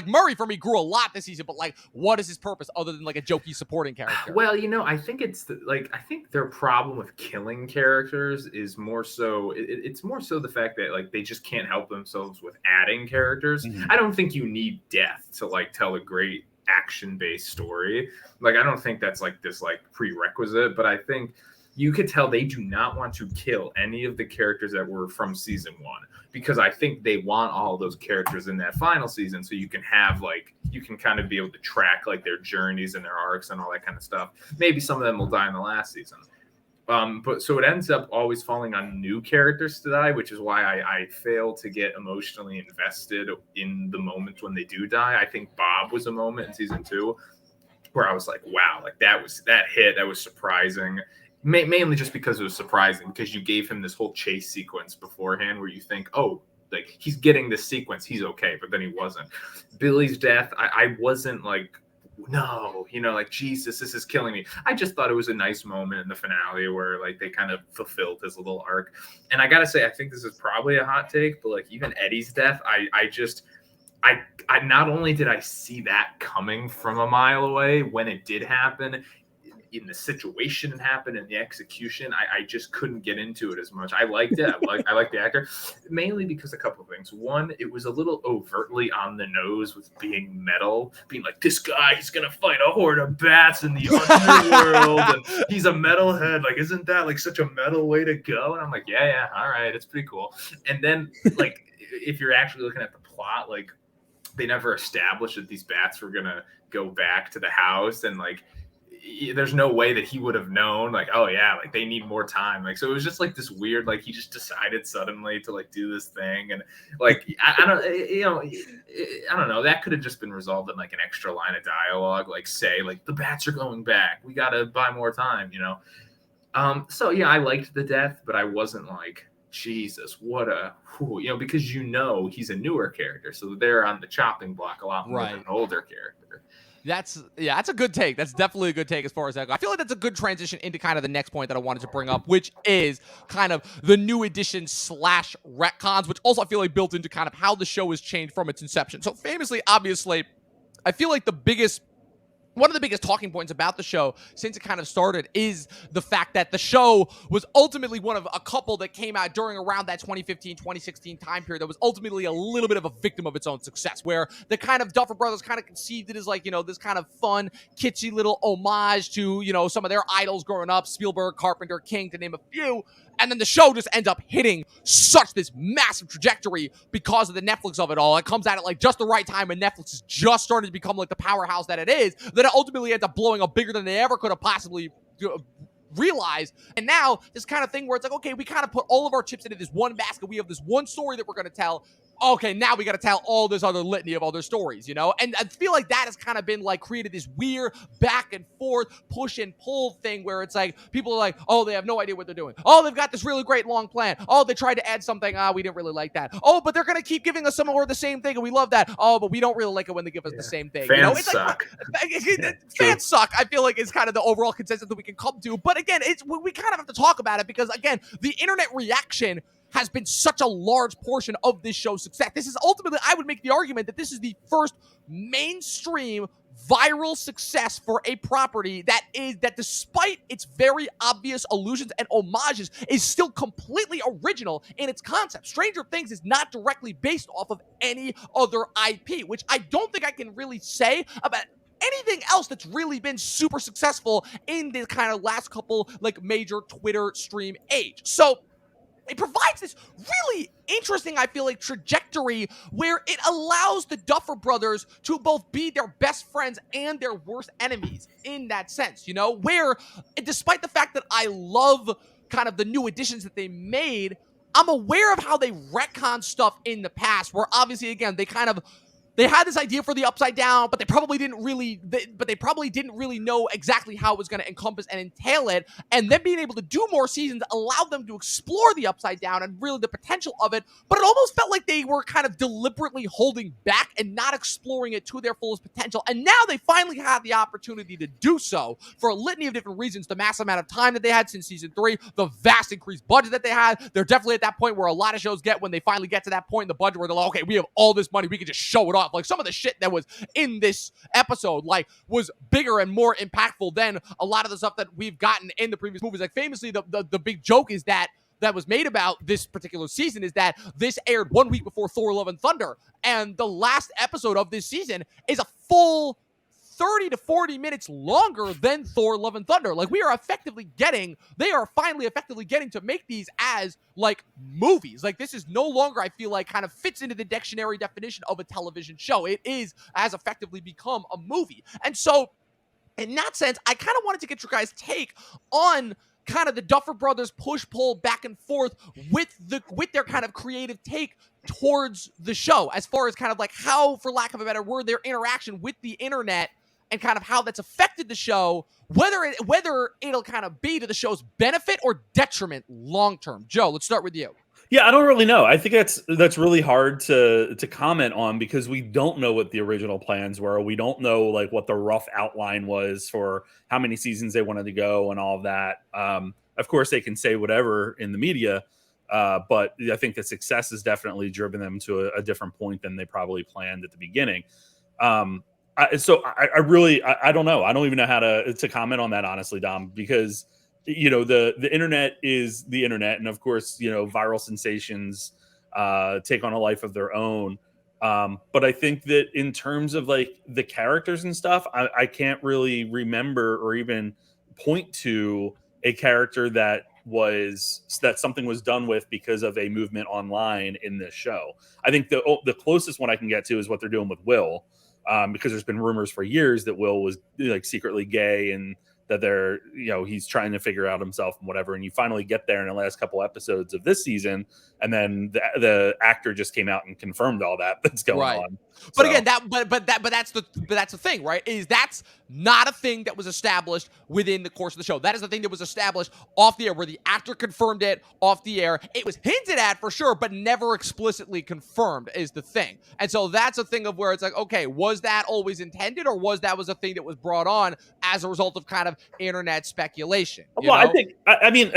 Murray for me grew a lot this season, but like, what is his purpose other than like a jokey supporting character? Well, I think it's I think their problem with killing characters is more so it's more so the fact that like they just can't help themselves with adding characters. Mm-hmm. I don't think you need death to like tell a great action-based story. Like I don't think that's like this like prerequisite, but I think you could tell they do not want to kill any of the characters that were from season 1, because I think they want all of those characters in that final season, so you can have you can kind of be able to track like their journeys and their arcs and all that kind of stuff. Maybe some of them will die in the last season. But so it ends up always falling on new characters to die, which is why I fail to get emotionally invested in the moments when they do die. I think Bob was a moment in season 2 where I was like, wow, like that was surprising. mainly just because it was surprising, because you gave him this whole chase sequence beforehand where you think, oh, like he's getting this sequence, he's okay, but then he wasn't. Billy's death, I wasn't like, no, like, Jesus, this is killing me. I just thought it was a nice moment in the finale where like they kind of fulfilled his little arc. And I gotta say, I think this is probably a hot take, but like even Eddie's death, I not only did I see that coming from a mile away when it did happen, in the situation it happened, and the execution, I just couldn't get into it as much. I liked it. I like the actor, mainly because a couple of things. One, it was a little overtly on the nose with being metal, being like, this guy, he's gonna fight a horde of bats in the underworld, and he's a metalhead. Like, isn't that like such a metal way to go? And I'm like, yeah, all right, it's pretty cool. And then like, if you're actually looking at the plot, like they never established that these bats were gonna go back to the house, and like there's no way that he would have known, like, oh yeah, like they need more time. Like, so it was just like this weird, like he just decided suddenly to like do this thing. And like, I don't know, that could have just been resolved in like an extra line of dialogue, like say like the bats are going back, we got to buy more time, So yeah, I liked the death, but I wasn't like, Jesus, what a, because he's a newer character. So they're on the chopping block a lot more than an older character. That's a good take. That's definitely a good take as far as that goes. I feel like that's a good transition into kind of the next point that I wanted to bring up, which is kind of the new edition / retcons, which also I feel like built into kind of how the show has changed from its inception. So famously, obviously, I feel like one of the biggest talking points about the show since it kind of started is the fact that the show was ultimately one of a couple that came out during around that 2015, 2016 time period that was ultimately a little bit of a victim of its own success, where the kind of Duffer Brothers kind of conceived it as like, this kind of fun, kitschy little homage to, some of their idols growing up, Spielberg, Carpenter, King, to name a few. And then the show just ends up hitting such this massive trajectory because of the Netflix of it all. It comes out at like just the right time when Netflix is just starting to become like the powerhouse that it is. That it ultimately ends up blowing up bigger than they ever could have possibly realized. And now this kind of thing where it's like, okay, we kind of put all of our chips into this one basket. We have this one story that we're going to tell. Okay, now we got to tell all this other litany of other stories, And I feel like that has kind of been like created this weird back and forth, push and pull thing where it's like people are like, oh, they have no idea what they're doing. Oh, they've got this really great long plan. Oh, they tried to add something. We didn't really like that. Oh, but they're going to keep giving us some more of the same thing, and we love that. Oh, but we don't really like it when they give us the same thing. Fans suck. Fans suck, I feel like, is kind of the overall consensus that we can come to. But again, we kind of have to talk about it because, again, the internet reaction has been such a large portion of this show's success. This is ultimately, I would make the argument that this is the first mainstream viral success for a property that despite its very obvious allusions and homages is still completely original in its concept. Stranger Things is not directly based off of any other IP, which I don't think I can really say about anything else that's really been super successful in this kind of last couple like major Twitter stream age. So it provides this really interesting, I feel like, trajectory where it allows the Duffer Brothers to both be their best friends and their worst enemies in that sense, where despite the fact that I love kind of the new additions that they made, I'm aware of how they retcon stuff in the past where obviously, again, they had this idea for the Upside Down, but they probably didn't really know exactly how it was going to encompass and entail it. And then being able to do more seasons allowed them to explore the Upside Down and really the potential of it. But it almost felt like they were kind of deliberately holding back and not exploring it to their fullest potential. And now they finally had the opportunity to do so for a litany of different reasons. The massive amount of time that they had since season 3, the vast increased budget that they had. They're definitely at that point where a lot of shows get when they finally get to that point in the budget where they're like, okay, we have all this money, we can just show it off. Like some of the shit that was in this episode, like, was bigger and more impactful than a lot of the stuff that we've gotten in the previous movies. Like, famously, the big joke is that was made about this particular season is that this aired 1 week before Thor: Love and Thunder, and the last episode of this season is a full 30 to 40 minutes longer than Thor: Love and Thunder. Like, they are finally effectively getting to make these as, like, movies. Like, this is no longer, I feel like, kind of fits into the dictionary definition of a television show. It has effectively become a movie. And so, in that sense, I kind of wanted to get your guys' take on kind of the Duffer Brothers push-pull back and forth with their kind of creative take towards the show, as far as kind of like how, for lack of a better word, their interaction with the internet and kind of how that's affected the show, whether it'll kind of be to the show's benefit or detriment long term. Joe, let's start with you. Yeah, I don't really know. I think that's really hard to comment on because we don't know what the original plans were. We don't know like what the rough outline was for how many seasons they wanted to go and all of that. Of course, they can say whatever in the media, but I think the success has definitely driven them to a different point than they probably planned at the beginning. I really don't know. I don't even know how to comment on that honestly, Dom, because the internet is the internet, and of course viral sensations take on a life of their own. But I think that in terms of like the characters and stuff, I can't really remember or even point to a character that something was done with because of a movement online in this show. I think the closest one I can get to is what they're doing with Will, because there's been rumors for years that Will was like secretly gay and that they're he's trying to figure out himself and whatever, and you finally get there in the last couple episodes of this season, and then the actor just came out and confirmed all that's going on. But again, that's the thing, right? Is that's not a thing that was established within the course of the show. That is the thing that was established off the air, where the actor confirmed it off the air. It was hinted at for sure, but never explicitly confirmed is the thing. And so that's a thing of where it's like, okay, was that always intended, or was a thing that was brought on as a result of kind of internet speculation? I think, I mean,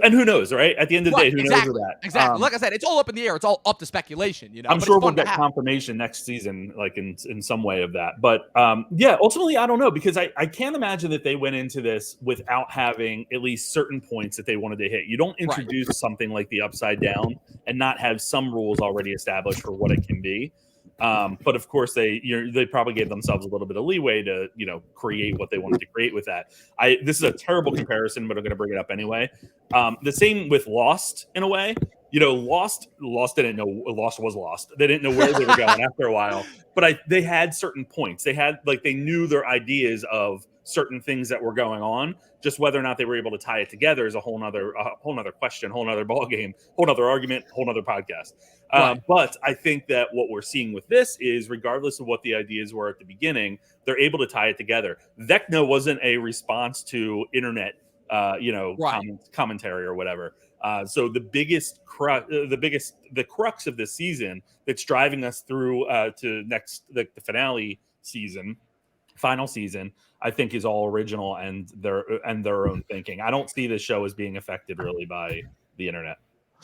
and who knows, right? At the end of the day, who knows that? Exactly. Like I said, it's all up in the air. It's all up to speculation. I'm sure we'll get confirmation next season, like in some way of that. But ultimately, I don't know, because I can't imagine that they went into this without having at least certain points that they wanted to hit. You don't introduce something like the Upside Down and not have some rules already established for what it can be. But of course, they probably gave themselves a little bit of leeway to create what they wanted to create with that. This is a terrible comparison, but I'm going to bring it up anyway. The same with Lost in a way. Lost didn't know Lost was lost. They didn't know where they were going after a while. But they had certain points. They knew their ideas of certain things that were going on. Just whether or not they were able to tie it together is a whole nother question, whole nother ball game, whole nother argument, whole nother podcast. But I think that what we're seeing with this is, regardless of what the ideas were at the beginning, they're able to tie it together. Vecna wasn't a response to internet, commentary or whatever. So the crux of this season that's driving us through to the final season, I think is all original and their own thinking. I don't see this show as being affected really by the internet.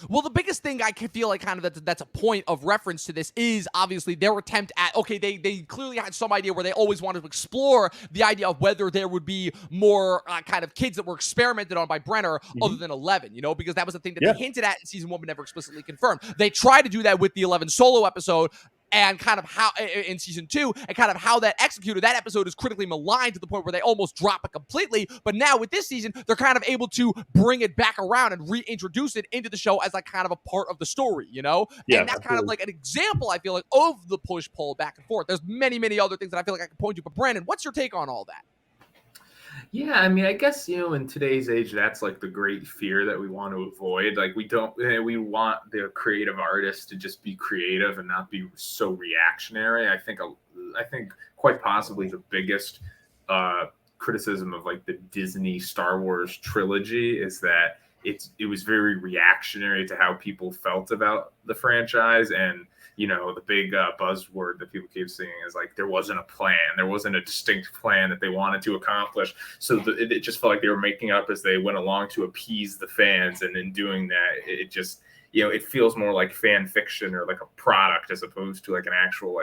Well, the biggest thing I can feel like kind of that's a point of reference to this is obviously their attempt at, okay, they clearly had some idea where they always wanted to explore the idea of whether there would be more kind of kids that were experimented on by Brenner other than 11, because that was the thing that they hinted at in season 1 but never explicitly confirmed. They tried to do that with the 11 solo episode, and kind of how in season 2, and kind of how that executed. That episode is critically maligned to the point where they almost drop it completely. But now with this season, they're kind of able to bring it back around and reintroduce it into the show as like kind of a part of the story, Yeah, and that's kind of like an example, I feel like, of the push-pull back and forth. There's many, many other things that I feel like I can point to. But Brandon, what's your take on all that? Yeah, I mean, I guess, in today's age, that's like the great fear that we want to avoid. Like we want the creative artists to just be creative and not be so reactionary. I think quite possibly the biggest criticism of like the Disney Star Wars trilogy is that it was very reactionary to how people felt about the franchise. And the big buzzword that people keep seeing is like, there wasn't a plan. There wasn't a distinct plan that they wanted to accomplish. So it just felt like they were making up as they went along to appease the fans. And in doing that, it just, it feels more like fan fiction or like a product as opposed to like an actual,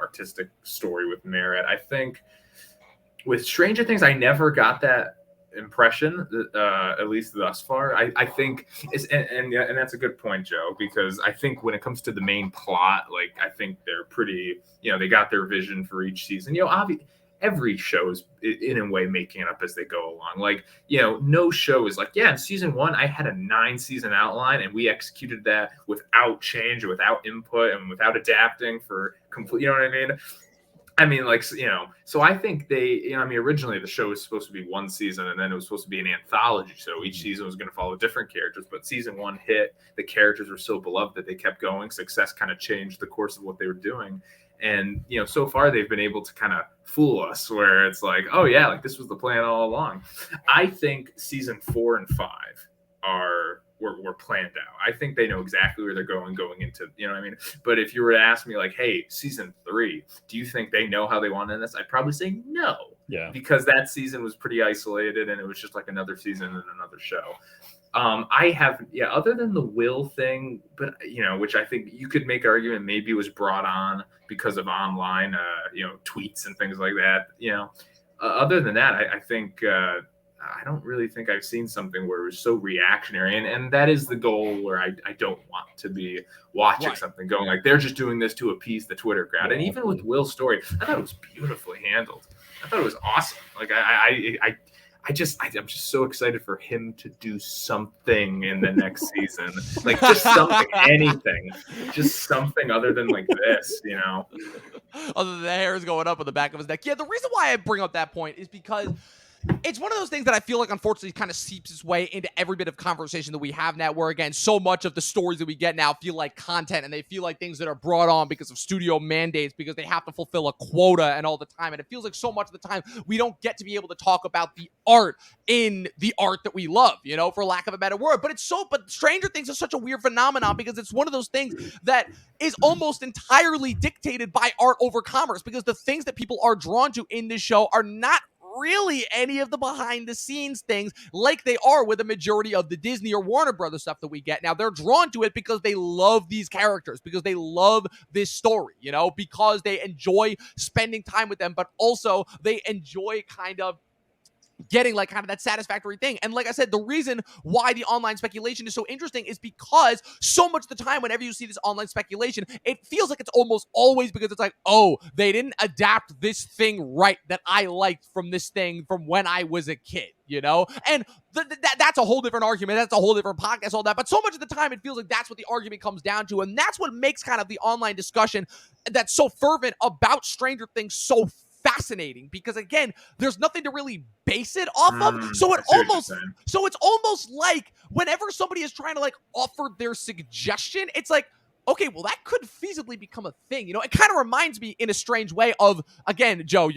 artistic story with merit. I think with Stranger Things, I never got that impression, at least thus far. I think and that's a good point, Joe, because I think when it comes to the main plot, like I think they're pretty, they got their vision for each season. Every show is in a way making it up as they go along. Like, no show is like, in season 1, I had a 9-season outline and we executed that without change, or without input, and without adapting for complete, you know what I mean? I mean, like, so I think originally the show was supposed to be 1 season, and then it was supposed to be an anthology. So each season was going to follow different characters, but season 1 hit, the characters were so beloved that they kept going. Success kind of changed the course of what they were doing. And so far they've been able to kind of fool us, where it's like, oh yeah, like this was the plan all along. I think season 4 and 5 were planned out. I think they know exactly where they're going into, you know what I mean? But if you were to ask me like, hey, season 3, do you think they know how they want to end this? I'd probably say no. Yeah. Because that season was pretty isolated and it was just like another season and another show. I have, other than the Will thing, but which I think you could make argument maybe was brought on because of online, tweets and things like that. Other than that, I think I don't really think I've seen something where it was so reactionary, and that is the goal, where I don't want to be watching something going like they're just doing this to appease the Twitter crowd. And even with Will's story, I thought it was beautifully handled. I thought it was awesome. Like I'm just so excited for him to do something in the next season. Like just something, anything, just something other than like this, Other than the hairs going up on the back of his neck. Yeah, the reason why I bring up that point is because it's one of those things that I feel like, unfortunately, kind of seeps its way into every bit of conversation that we have now, where, again, so much of the stories that we get now feel like content, and they feel like things that are brought on because of studio mandates, because they have to fulfill a quota and all the time. And it feels like so much of the time we don't get to be able to talk about the art in the art that we love, for lack of a better word. But Stranger Things is such a weird phenomenon, because it's one of those things that is almost entirely dictated by art over commerce, because the things that people are drawn to in this show are not really any of the behind the scenes things like they are with the majority of the Disney or Warner Brothers stuff that we get. Now, they're drawn to it because they love these characters, because they love this story, because they enjoy spending time with them, but also they enjoy kind of getting like kind of that satisfactory thing. And like I said, the reason why the online speculation is so interesting is because so much of the time, whenever you see this online speculation, it feels like it's almost always because it's like, oh, they didn't adapt this thing right that I liked from this thing from when I was a kid, And that's a whole different argument. That's a whole different podcast, all that. But so much of the time, it feels like that's what the argument comes down to. And that's what makes kind of the online discussion that's so fervent about Stranger Things so fascinating, because again, there's nothing to really base it off of. So it's almost like whenever somebody is trying to like offer their suggestion, it's like, okay, well, that could feasibly become a thing. It kind of reminds me in a strange way of, again, Joe,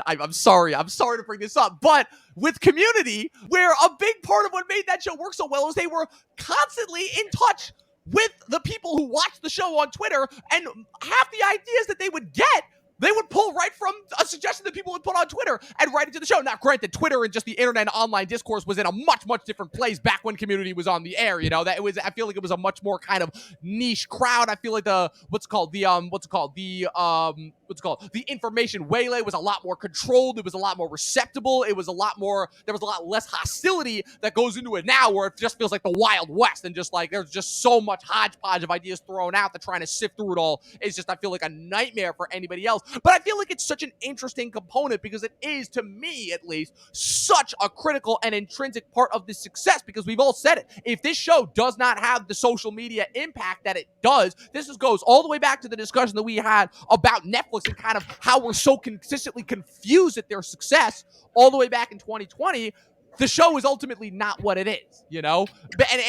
I'm sorry to bring this up, but with Community, where a big part of what made that show work so well is they were constantly in touch with the people who watched the show on Twitter, and half the ideas that they would get, they would pull right from a suggestion that people would put on Twitter and write into the show. Now, granted, Twitter and just the internet and online discourse was in a much, much different place back when Community was on the air. I feel like it was a much more kind of niche crowd. I feel like the information waylay was a lot more controlled. It was a lot more receptible. There was a lot less hostility that goes into it now, where it just feels like the Wild West, and just like there's just so much hodgepodge of ideas thrown out that trying to sift through it all is just, I feel like, a nightmare for anybody else. But I feel like it's such an interesting component, because it is, to me at least, such a critical and intrinsic part of this success, because we've all said it. If this show does not have the social media impact that it does, this goes all the way back to the discussion that we had about Netflix and kind of how we're so consistently confused at their success all the way back in 2020. The show is ultimately not what it is, And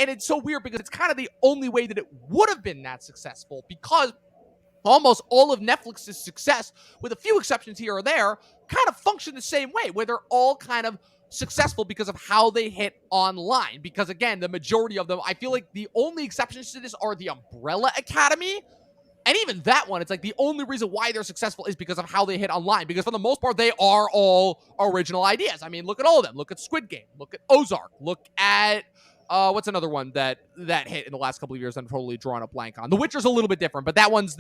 it's so weird, because it's kind of the only way that it would have been that successful, because almost all of Netflix's success, with a few exceptions here or there, kind of function the same way, where they're all kind of successful because of how they hit online. Because again, the majority of them, I feel like the only exceptions to this are the Umbrella Academy. And even that one, it's like the only reason why they're successful is because of how they hit online. Because for the most part, they are all original ideas. I mean, look at all of them. Look at Squid Game. Look at Ozark. Look at what's another one that hit in the last couple of years? I'm totally drawing a blank on. The Witcher's a little bit different, but that one's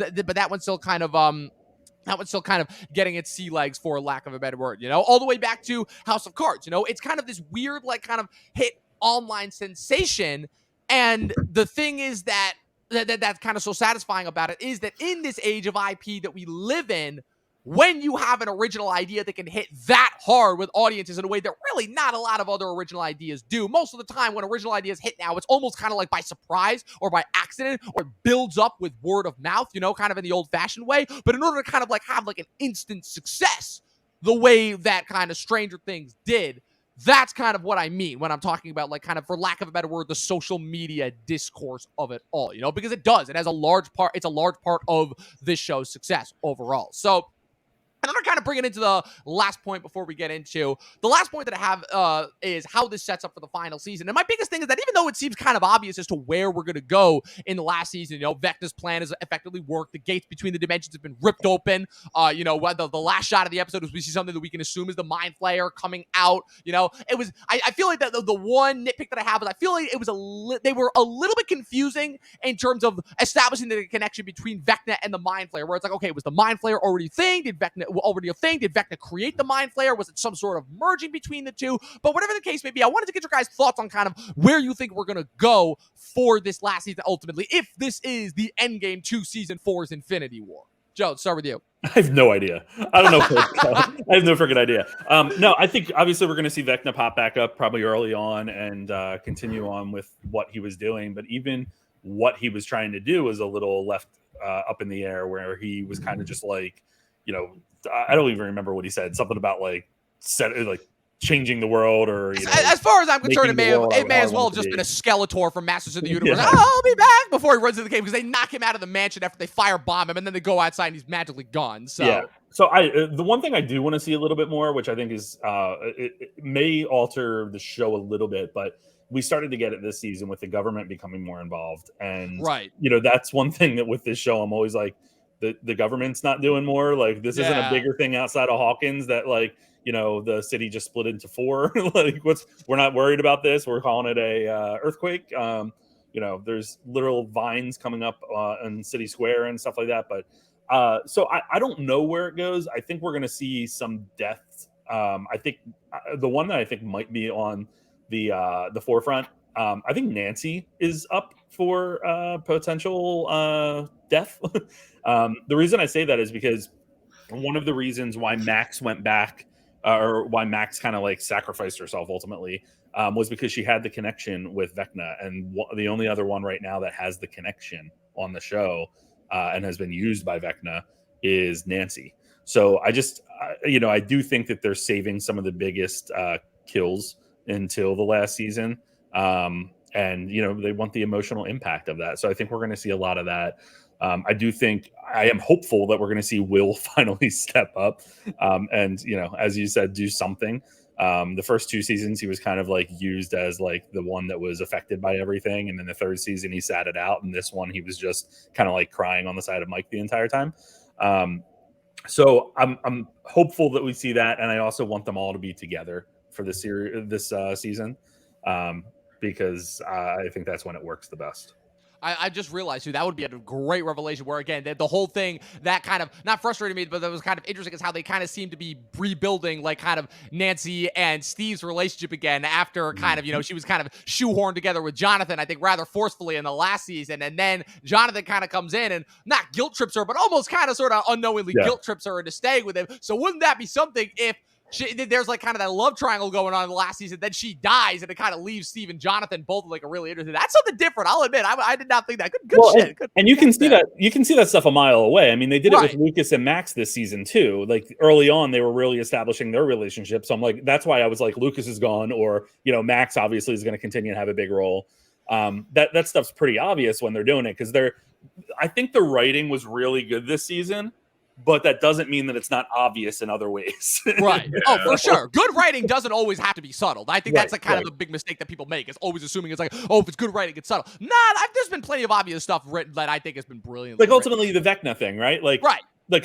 still kind of getting its sea legs, for lack of a better word. All the way back to House of Cards. It's kind of this weird, like, kind of hit online sensation. And the thing is that's kind of so satisfying about it is that in this age of IP that we live in, when you have an original idea that can hit that hard with audiences in a way that really not a lot of other original ideas do. Most of the time when original ideas hit now, it's almost kind of like by surprise or by accident, or builds up with word of mouth, kind of in the old-fashioned way. But in order to kind of like have like an instant success, the way that kind of Stranger Things did, That's kind of what I mean when I'm talking about, like, kind of, for lack of a better word, the social media discourse of it all, because it does. It has a large part. It's a large part of this show's success overall. So, and I'm going to kind of bring it into the last point before we get into the last point that I have is how this sets up for the final season. And my biggest thing is that even though it seems kind of obvious as to where we're going to go in the last season, Vecna's plan has effectively worked. The gates between the dimensions have been ripped open. The last shot of the episode was we see something that we can assume is the Mind Flayer coming out. It was, I feel like that the one nitpick that I have is I feel like it was they were a little bit confusing in terms of establishing the connection between Vecna and the Mind Flayer, where it's like, okay, was the Mind Flayer already a thing? Did Vecna already a thing? Did Vecna create the Mind Flayer? Was it some sort of merging between the two? But whatever the case may be, I wanted to get your guys' thoughts on kind of where you think we're going to go for this last season ultimately, if this is the endgame to season 4's Infinity War. Joe, start with you. I have no idea. I don't know. I have no freaking idea. No, I think obviously we're going to see Vecna pop back up probably early on and continue on with what he was doing. But even what he was trying to do was a little left up in the air, where he was kind of just like, I don't even remember what he said. Something about like changing the world, or as far as I'm concerned, it may as well have just been a Skeletor from Masters of the Universe. Yeah. I'll be back before he runs into the cave, because they knock him out of the mansion after they firebomb him, and then they go outside and he's magically gone. So yeah. So the one thing I do want to see a little bit more, which I think is it may alter the show a little bit, but we started to get it this season with the government becoming more involved, and right. That's one thing that with this show I'm always like, the government's not doing more. Like, this isn't a bigger thing outside of Hawkins that like the city just split into 4. Like, we're not worried about this. We're calling it a earthquake. There's literal vines coming up in City Square and stuff like that. But so I don't know where it goes. I think we're going to see some deaths. I think the one that I think might be on the forefront. I think Nancy is up for potential death. The reason I say that is because one of the reasons why Max went back, or why Max kind of like sacrificed herself ultimately, was because she had the connection with Vecna, and the only other one right now that has the connection on the show and has been used by Vecna is Nancy. So I just, I do think that they're saving some of the biggest kills until the last season. And, they want the emotional impact of that. So I think we're going to see a lot of that. I am hopeful that we're going to see Will finally step up and, as you said, do something. The first 2 seasons, he was kind of like used as like the one that was affected by everything. And then the 3rd season, he sat it out. And this one, he was just kind of like crying on the side of Mike the entire time. So I'm hopeful that we see that. And I also want them all to be together for this season, because I think that's when it works the best. I just realized, too, that would be a great revelation where, again, the whole thing that kind of, not frustrated me, but that was kind of interesting, is how they kind of seem to be rebuilding, like, kind of Nancy and Steve's relationship again after kind of, she was kind of shoehorned together with Jonathan, I think, rather forcefully in the last season. And then Jonathan kind of comes in and not guilt trips her, but almost kind of sort of unknowingly guilt trips her into staying with him. So wouldn't that be something if there's like kind of that love triangle going on in the last season, then she dies, and it kind of leaves Steve and Jonathan both like a really interesting. That's something different. I'll admit, I did not think that. Good shit. And you can see that. You can see that stuff a mile away. I mean, they did it with Lucas and Max this season too. Like early on, they were really establishing their relationship. So I'm like, that's why I was like, Lucas is gone, or Max obviously is going to continue to have a big role. That stuff's pretty obvious when they're doing it, because I think the writing was really good this season. But that doesn't mean that it's not obvious in other ways. Right. Oh, for sure. Good writing doesn't always have to be subtle. I think that's kind of a big mistake that people make, is always assuming it's like, if it's good writing, it's subtle. Nah, there's been plenty of obvious stuff written that I think has been brilliant. Like ultimately the Vecna thing, right? Like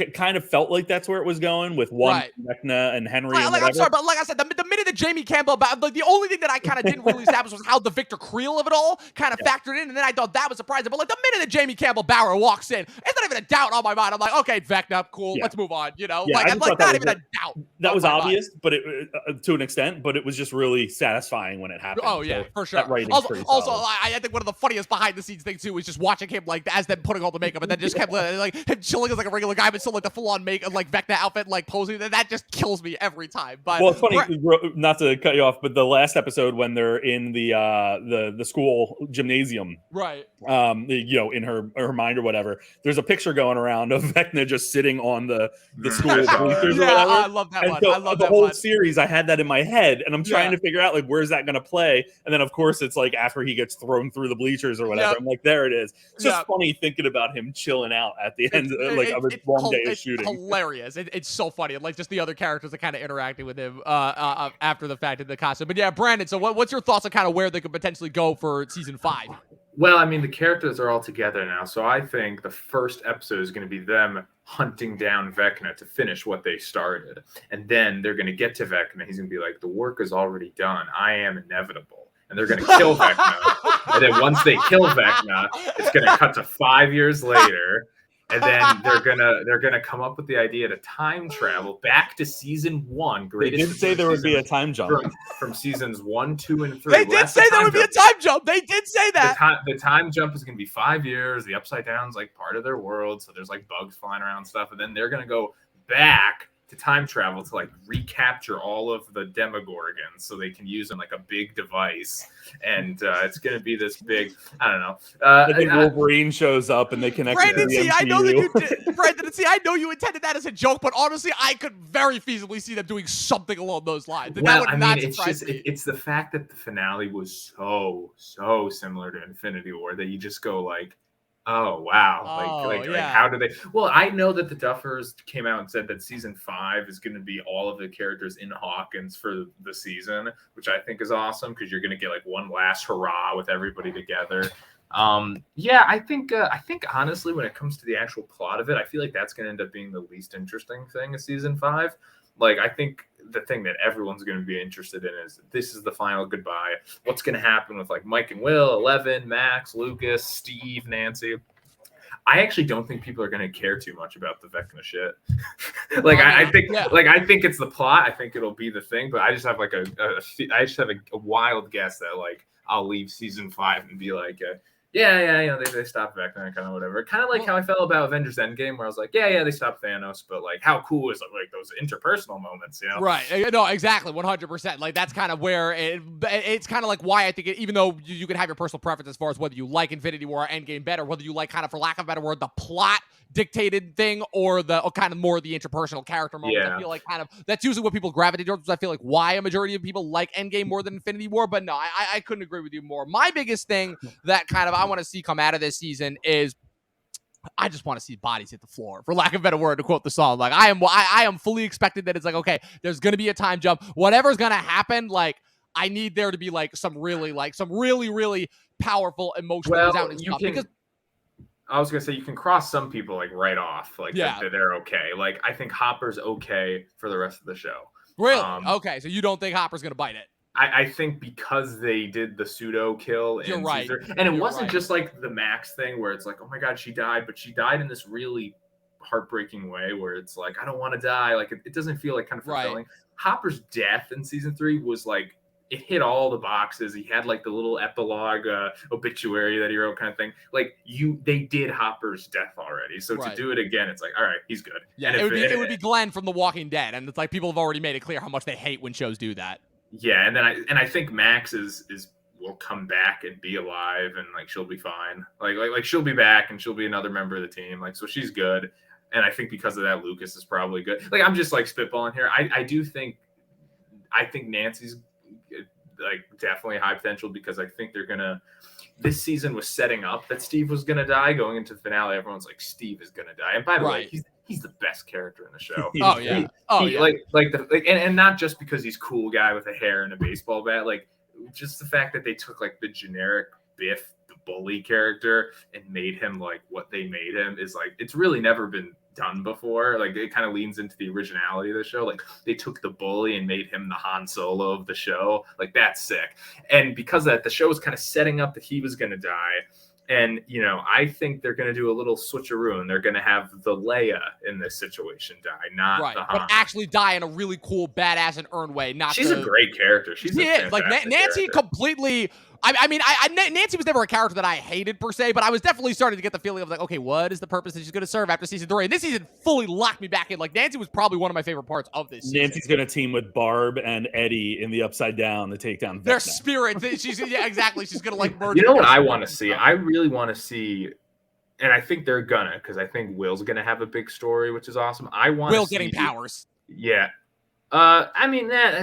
it kind of felt like that's where it was going with Vecna and Henry. I'm sorry, but like I said, the minute that Jamie Campbell, like the only thing that I kind of didn't really establish was how the Victor Creel of it all kind of factored in, and then I thought that was surprising. But like the minute that Jamie Campbell Bower walks in, it's not even a doubt on my mind. I'm like, okay, Vecna, cool, let's move on. I'm like not even a doubt. That was obvious, but to an extent, but it was just really satisfying when it happened. Oh yeah, for sure. Also, I think one of the funniest behind the scenes things too was just watching him like as them putting all the makeup, and then just kept like him chilling as like a regular guy, but it's still like the full on make like Vecna outfit, like posing. That just kills me every time. But well, it's funny, not to cut you off, but the last episode when they're in the school gymnasium, right? In her mind or whatever, there's a picture going around of Vecna just sitting on the school bleachers or whatever. I love that one. So I love the that whole one. series, I had that in my head, and I'm trying to figure out like where's that going to play, and then of course it's like after he gets thrown through the bleachers or whatever. I'm like, there it is. It's just funny thinking about him chilling out at the end of his long day of shooting. Hilarious. It's so funny, and like just the other characters are kind of interacting with him after the fact in the costume. But yeah, Brandon. So what's your thoughts on kind of where they could potentially go for season 5? Well, I mean, the characters are all together now, so I think the first episode is going to be them hunting down Vecna to finish what they started. And then they're going to get to Vecna. He's going to be like, the work is already done. I am inevitable. And they're going to kill Vecna. And then once they kill Vecna, it's going to cut to 5 years later. And then they're gonna come up with the idea to time travel back to season 1. They did say there would be a time jump from seasons 1, 2, and 3. They did say there would be a time jump. They did say that. The time jump is gonna be 5 years. The Upside Down's like part of their world, so there's like bugs flying around and stuff, and then they're gonna go back to time travel to like recapture all of the Demogorgons so they can use them like a big device, and it's gonna be this big, I don't know. I think Wolverine shows up and they connect. Brandon, I know that you did. Brandon, I know you intended that as a joke, but honestly, I could very feasibly see them doing something along those lines. It's the fact that the finale was so similar to Infinity War that you just go like, oh wow! Like how do they? Well, I know that the Duffers came out and said that season 5 is going to be all of the characters in Hawkins for the season, which I think is awesome because you're going to get like one last hurrah with everybody together. I think honestly, when it comes to the actual plot of it, I feel like that's going to end up being the least interesting thing of season 5. Like, I think the thing that everyone's going to be interested in is this is the final goodbye. What's going to happen with like Mike and Will, Eleven, Max, Lucas, Steve, Nancy? I actually don't think people are going to care too much about the Vecna shit. I think it's the plot. I think it'll be the thing, but I just have like a wild guess that like I'll leave season 5 and be like, they stopped Vecna, kind of whatever. Kind of like how I felt about Avengers Endgame, where I was like, they stopped Thanos, but like, how cool is it, like those interpersonal moments, you know? Right. No, exactly, 100%. Like that's kind of where it's kind of like why I think even though you can have your personal preference as far as whether you like Infinity War or Endgame better, whether you like kind of, for lack of a better word, the plot dictated thing or kind of more the interpersonal character moments. I feel like kind of that's usually what people gravitate towards. I feel like why a majority of people like Endgame more than Infinity War, but no, I couldn't agree with you more. My biggest thing that kind of I want to see come out of this season is I just want to see bodies hit the floor, for lack of a better word, to quote the song. Like I am fully expecting that it's like, okay, there's going to be a time jump. Whatever's going to happen, like I need there to be like some really powerful emotional out and stuff. Because I was gonna say you can cross some people like right off, like they're okay. Like I think Hopper's okay for the rest of the show. Really? Okay, so you don't think Hopper's gonna bite it? I think because they did the pseudo kill in Caesar, and it wasn't just like the Max thing where it's like, oh my god, she died, but she died in this really heartbreaking way where it's like, I don't want to die. Like it doesn't feel like kind of fulfilling. Right. Hopper's death in season 3 was like, it hit all the boxes. He had like the little epilogue obituary that he wrote, kind of thing. Like they did Hopper's death already, so to do it again, it's like, all right, he's good. Yeah, and it would be Glenn from The Walking Dead, and it's like people have already made it clear how much they hate when shows do that. Yeah, and then I think Max will come back and be alive, and like she'll be fine. Like she'll be back and she'll be another member of the team. Like so she's good, and I think because of that, Lucas is probably good. Like I'm just like spitballing here. I think Nancy's like definitely high potential because I think they're gonna. This season was setting up that Steve was gonna die. Going into the finale, everyone's like, Steve is gonna die. And by the way, he's the best character in the show. And not just because he's cool guy with a hair and a baseball bat. Like just the fact that they took like the generic Biff, the bully character, and made him like what they made him is like it's really never been done before. Like it kind of leans into the originality of the show. Like they took the bully and made him the Han Solo of the show. Like that's sick. And because of that, the show was kind of setting up that he was going to die. And, you know, I think they're going to do a little switcheroo and they're going to have the Leia in this situation die, not the Han. But actually die in a really cool, badass and earned way. She's a great character. She's like Nancy completely Nancy was never a character that I hated per se, but I was definitely starting to get the feeling of like, okay, what is the purpose that she's going to serve after season 3? And this season fully locked me back in. Like, Nancy was probably one of my favorite parts of this season. Nancy's going to team with Barb and Eddie in the Upside Down to take down their Vecna. spirit. Exactly. She's going to like merge. You know what I want to see? I really want to see, and I think they're gonna, because I think Will's gonna have a big story, which is awesome. I want Will getting powers. Yeah.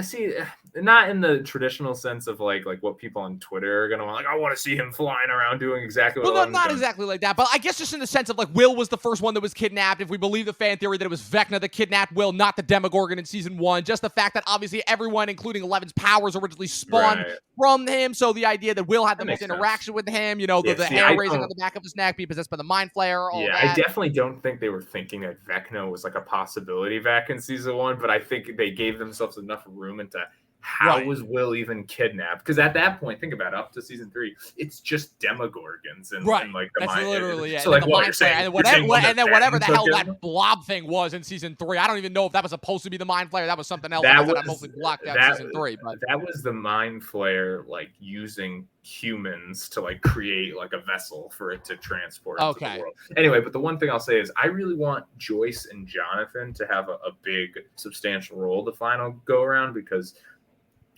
See, not in the traditional sense of like what people on Twitter are gonna want. Like, I want to see him flying around doing exactly what. Well, not exactly like that, but I guess just in the sense of like Will was the first one that was kidnapped. If we believe the fan theory that it was Vecna that kidnapped Will, not the Demogorgon in season 1. Just the fact that obviously everyone, including Eleven's powers, originally spawned from him. So the idea that Will had the most interaction with him, the hair raising on the back of his neck, being possessed by the Mind Flayer. I definitely don't think they were thinking that Vecna was like a possibility back in season 1, but I think they gave themselves enough room into how was Will even kidnapped? Because at that point, think about it, up to season 3, it's just Demogorgons and like the That's mind. Literally, so like what you're saying, and then whatever the hell him? that blob thing was in season 3, I don't even know if that was supposed to be the Mind Flayer. That was something else. That mostly blocked out in season 3. But that was the Mind Flayer, like using humans to like create like a vessel for it to transport into the world. Anyway, but the one thing I'll say is I really want Joyce and Jonathan to have a big substantial role the final go around, because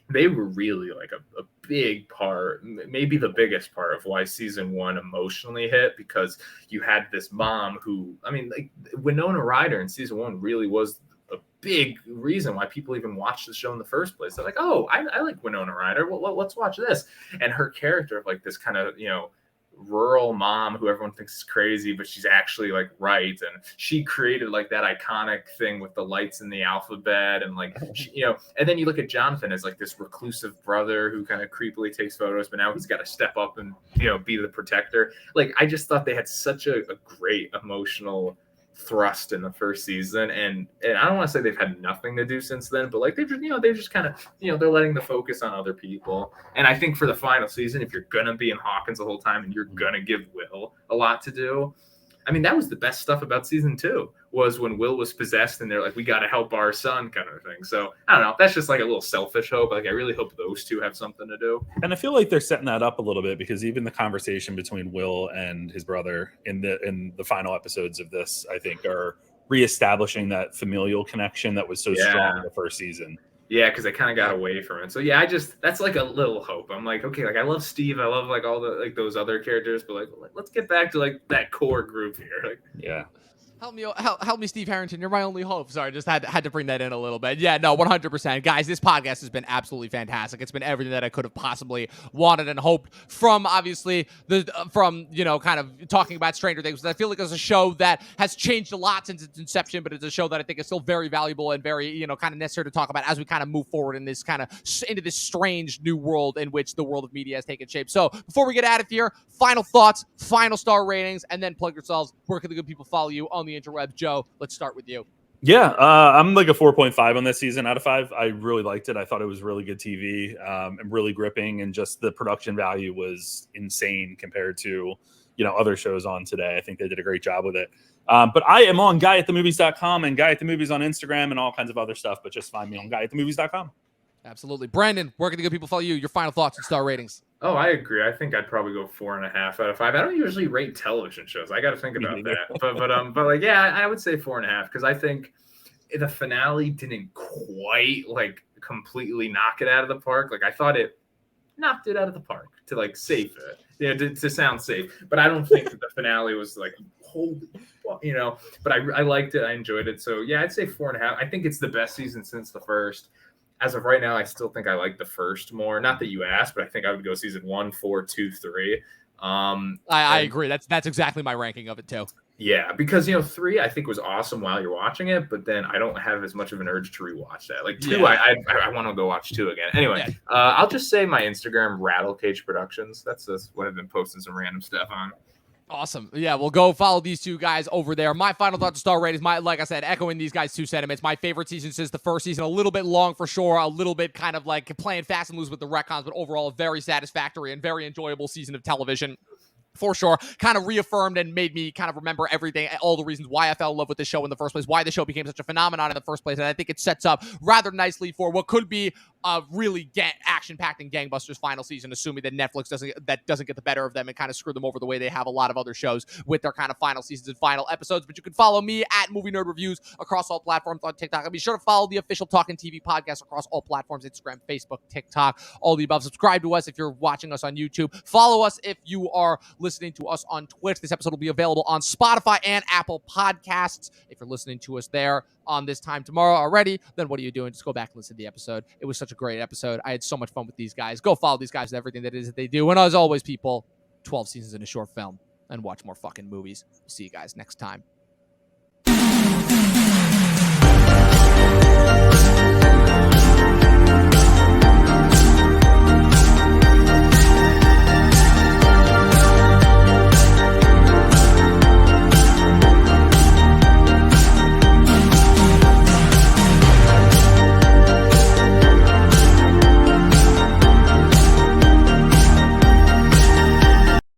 they were really like a big part, maybe the biggest part of why season 1 emotionally hit, because you had this mom who, like Winona Ryder in season 1 really was a big reason why people even watched the show in the first place. They're like, oh, I like Winona Ryder. Well, let's watch this. And her character of like this kind of, rural mom who everyone thinks is crazy, but she's actually like right. And she created like that iconic thing with the lights in the alphabet. And like, and then you look at Jonathan as like this reclusive brother who kind of creepily takes photos, but now he's got to step up and, be the protector. Like, I just thought they had such a great emotional thrust in the first season, and I don't want to say they've had nothing to do since then, but like they're just kind of they're letting the focus on other people. And I think for the final season, if you're gonna be in Hawkins the whole time and you're gonna give Will a lot to do, that was the best stuff about season 2, was when Will was possessed and they're like, we got to help our son kind of thing. So I don't know. That's just like a little selfish hope. Like, I really hope those two have something to do. And I feel like they're setting that up a little bit, because even the conversation between Will and his brother in the final episodes of this, I think, are reestablishing that familial connection that was so strong in the first season. Yeah, because they kind of got away from it. So yeah, that's like a little hope. I'm like, okay, like I love Steve, I love like all the like those other characters, but like let's get back to like that core group here. Like, yeah. Help me, Steve Harrington. You're my only hope. Sorry, just had to bring that in a little bit. Yeah, no, 100%. Guys, this podcast has been absolutely fantastic. It's been everything that I could have possibly wanted and hoped from, obviously, kind of talking about Stranger Things. I feel like it's a show that has changed a lot since its inception, but it's a show that I think is still very valuable and very, kind of necessary to talk about as we kind of move forward in this kind of into this strange new world in which the world of media has taken shape. So before we get out of here, final thoughts, final star ratings, and then plug yourselves. Where can the good people follow you on the interweb? Joe, let's start with you. Yeah, I'm like a 4.5 on this season out of 5. I really liked it. I thought it was really good TV and really gripping, and just the production value was insane compared to other shows on today. I think they did a great job with it. But I am on guyatthemovies.com and Guy at the Movies on Instagram and all kinds of other stuff. But just find me on guyatthemovies.com. Absolutely. Brandon, where can the good people follow you? Your final thoughts and star ratings. Oh, I agree. I think I'd probably go 4.5 out of 5. I don't usually rate television shows. I got to think about that. But like, yeah, I would say 4.5, because I think the finale didn't quite like completely knock it out of the park. Like, I thought it knocked it out of the park to like safe it, to sound safe. But I don't think that the finale was like holy, But I liked it. I enjoyed it. So yeah, I'd say 4.5. I think it's the best season since the first. As of right now, I still think I like the first more. Not that you asked, but I think I would go season 1, 4, 2, 3. I agree. That's exactly my ranking of it too. Yeah, because 3 I think was awesome while you're watching it, but then I don't have as much of an urge to rewatch that. Like 2, I want to go watch 2 again. Anyway, I'll just say my Instagram, Rattlecage Productions. That's what I've been posting some random stuff on. Awesome. Yeah, we'll go follow these two guys over there. My final thoughts to star ratings, like I said, echoing these guys' two sentiments. My favorite season since the first season, a little bit long for sure, a little bit kind of like playing fast and loose with the retcons, but overall a very satisfactory and very enjoyable season of television. For sure, kind of reaffirmed and made me kind of remember everything, all the reasons why I fell in love with the show in the first place, why the show became such a phenomenon in the first place. And I think it sets up rather nicely for what could be really action-packed and gangbusters final season, assuming that Netflix doesn't get the better of them and kind of screw them over the way they have a lot of other shows with their kind of final seasons and final episodes. But you can follow me at Movie Nerd Reviews across all platforms on TikTok. And be sure to follow the official Talking TV podcast across all platforms: Instagram, Facebook, TikTok, all the above. Subscribe to us if you're watching us on YouTube. Follow us if you are listening to us on Twitch. This episode will be available on Spotify and Apple Podcasts. If you're listening to us there on this time tomorrow already, then what are you doing? Just go back and listen to the episode. It was such a great episode. I had so much fun with these guys. Go follow these guys and everything that is that they do. And as always, people, 12 seasons in a short film, and watch more fucking movies. We'll see you guys next time.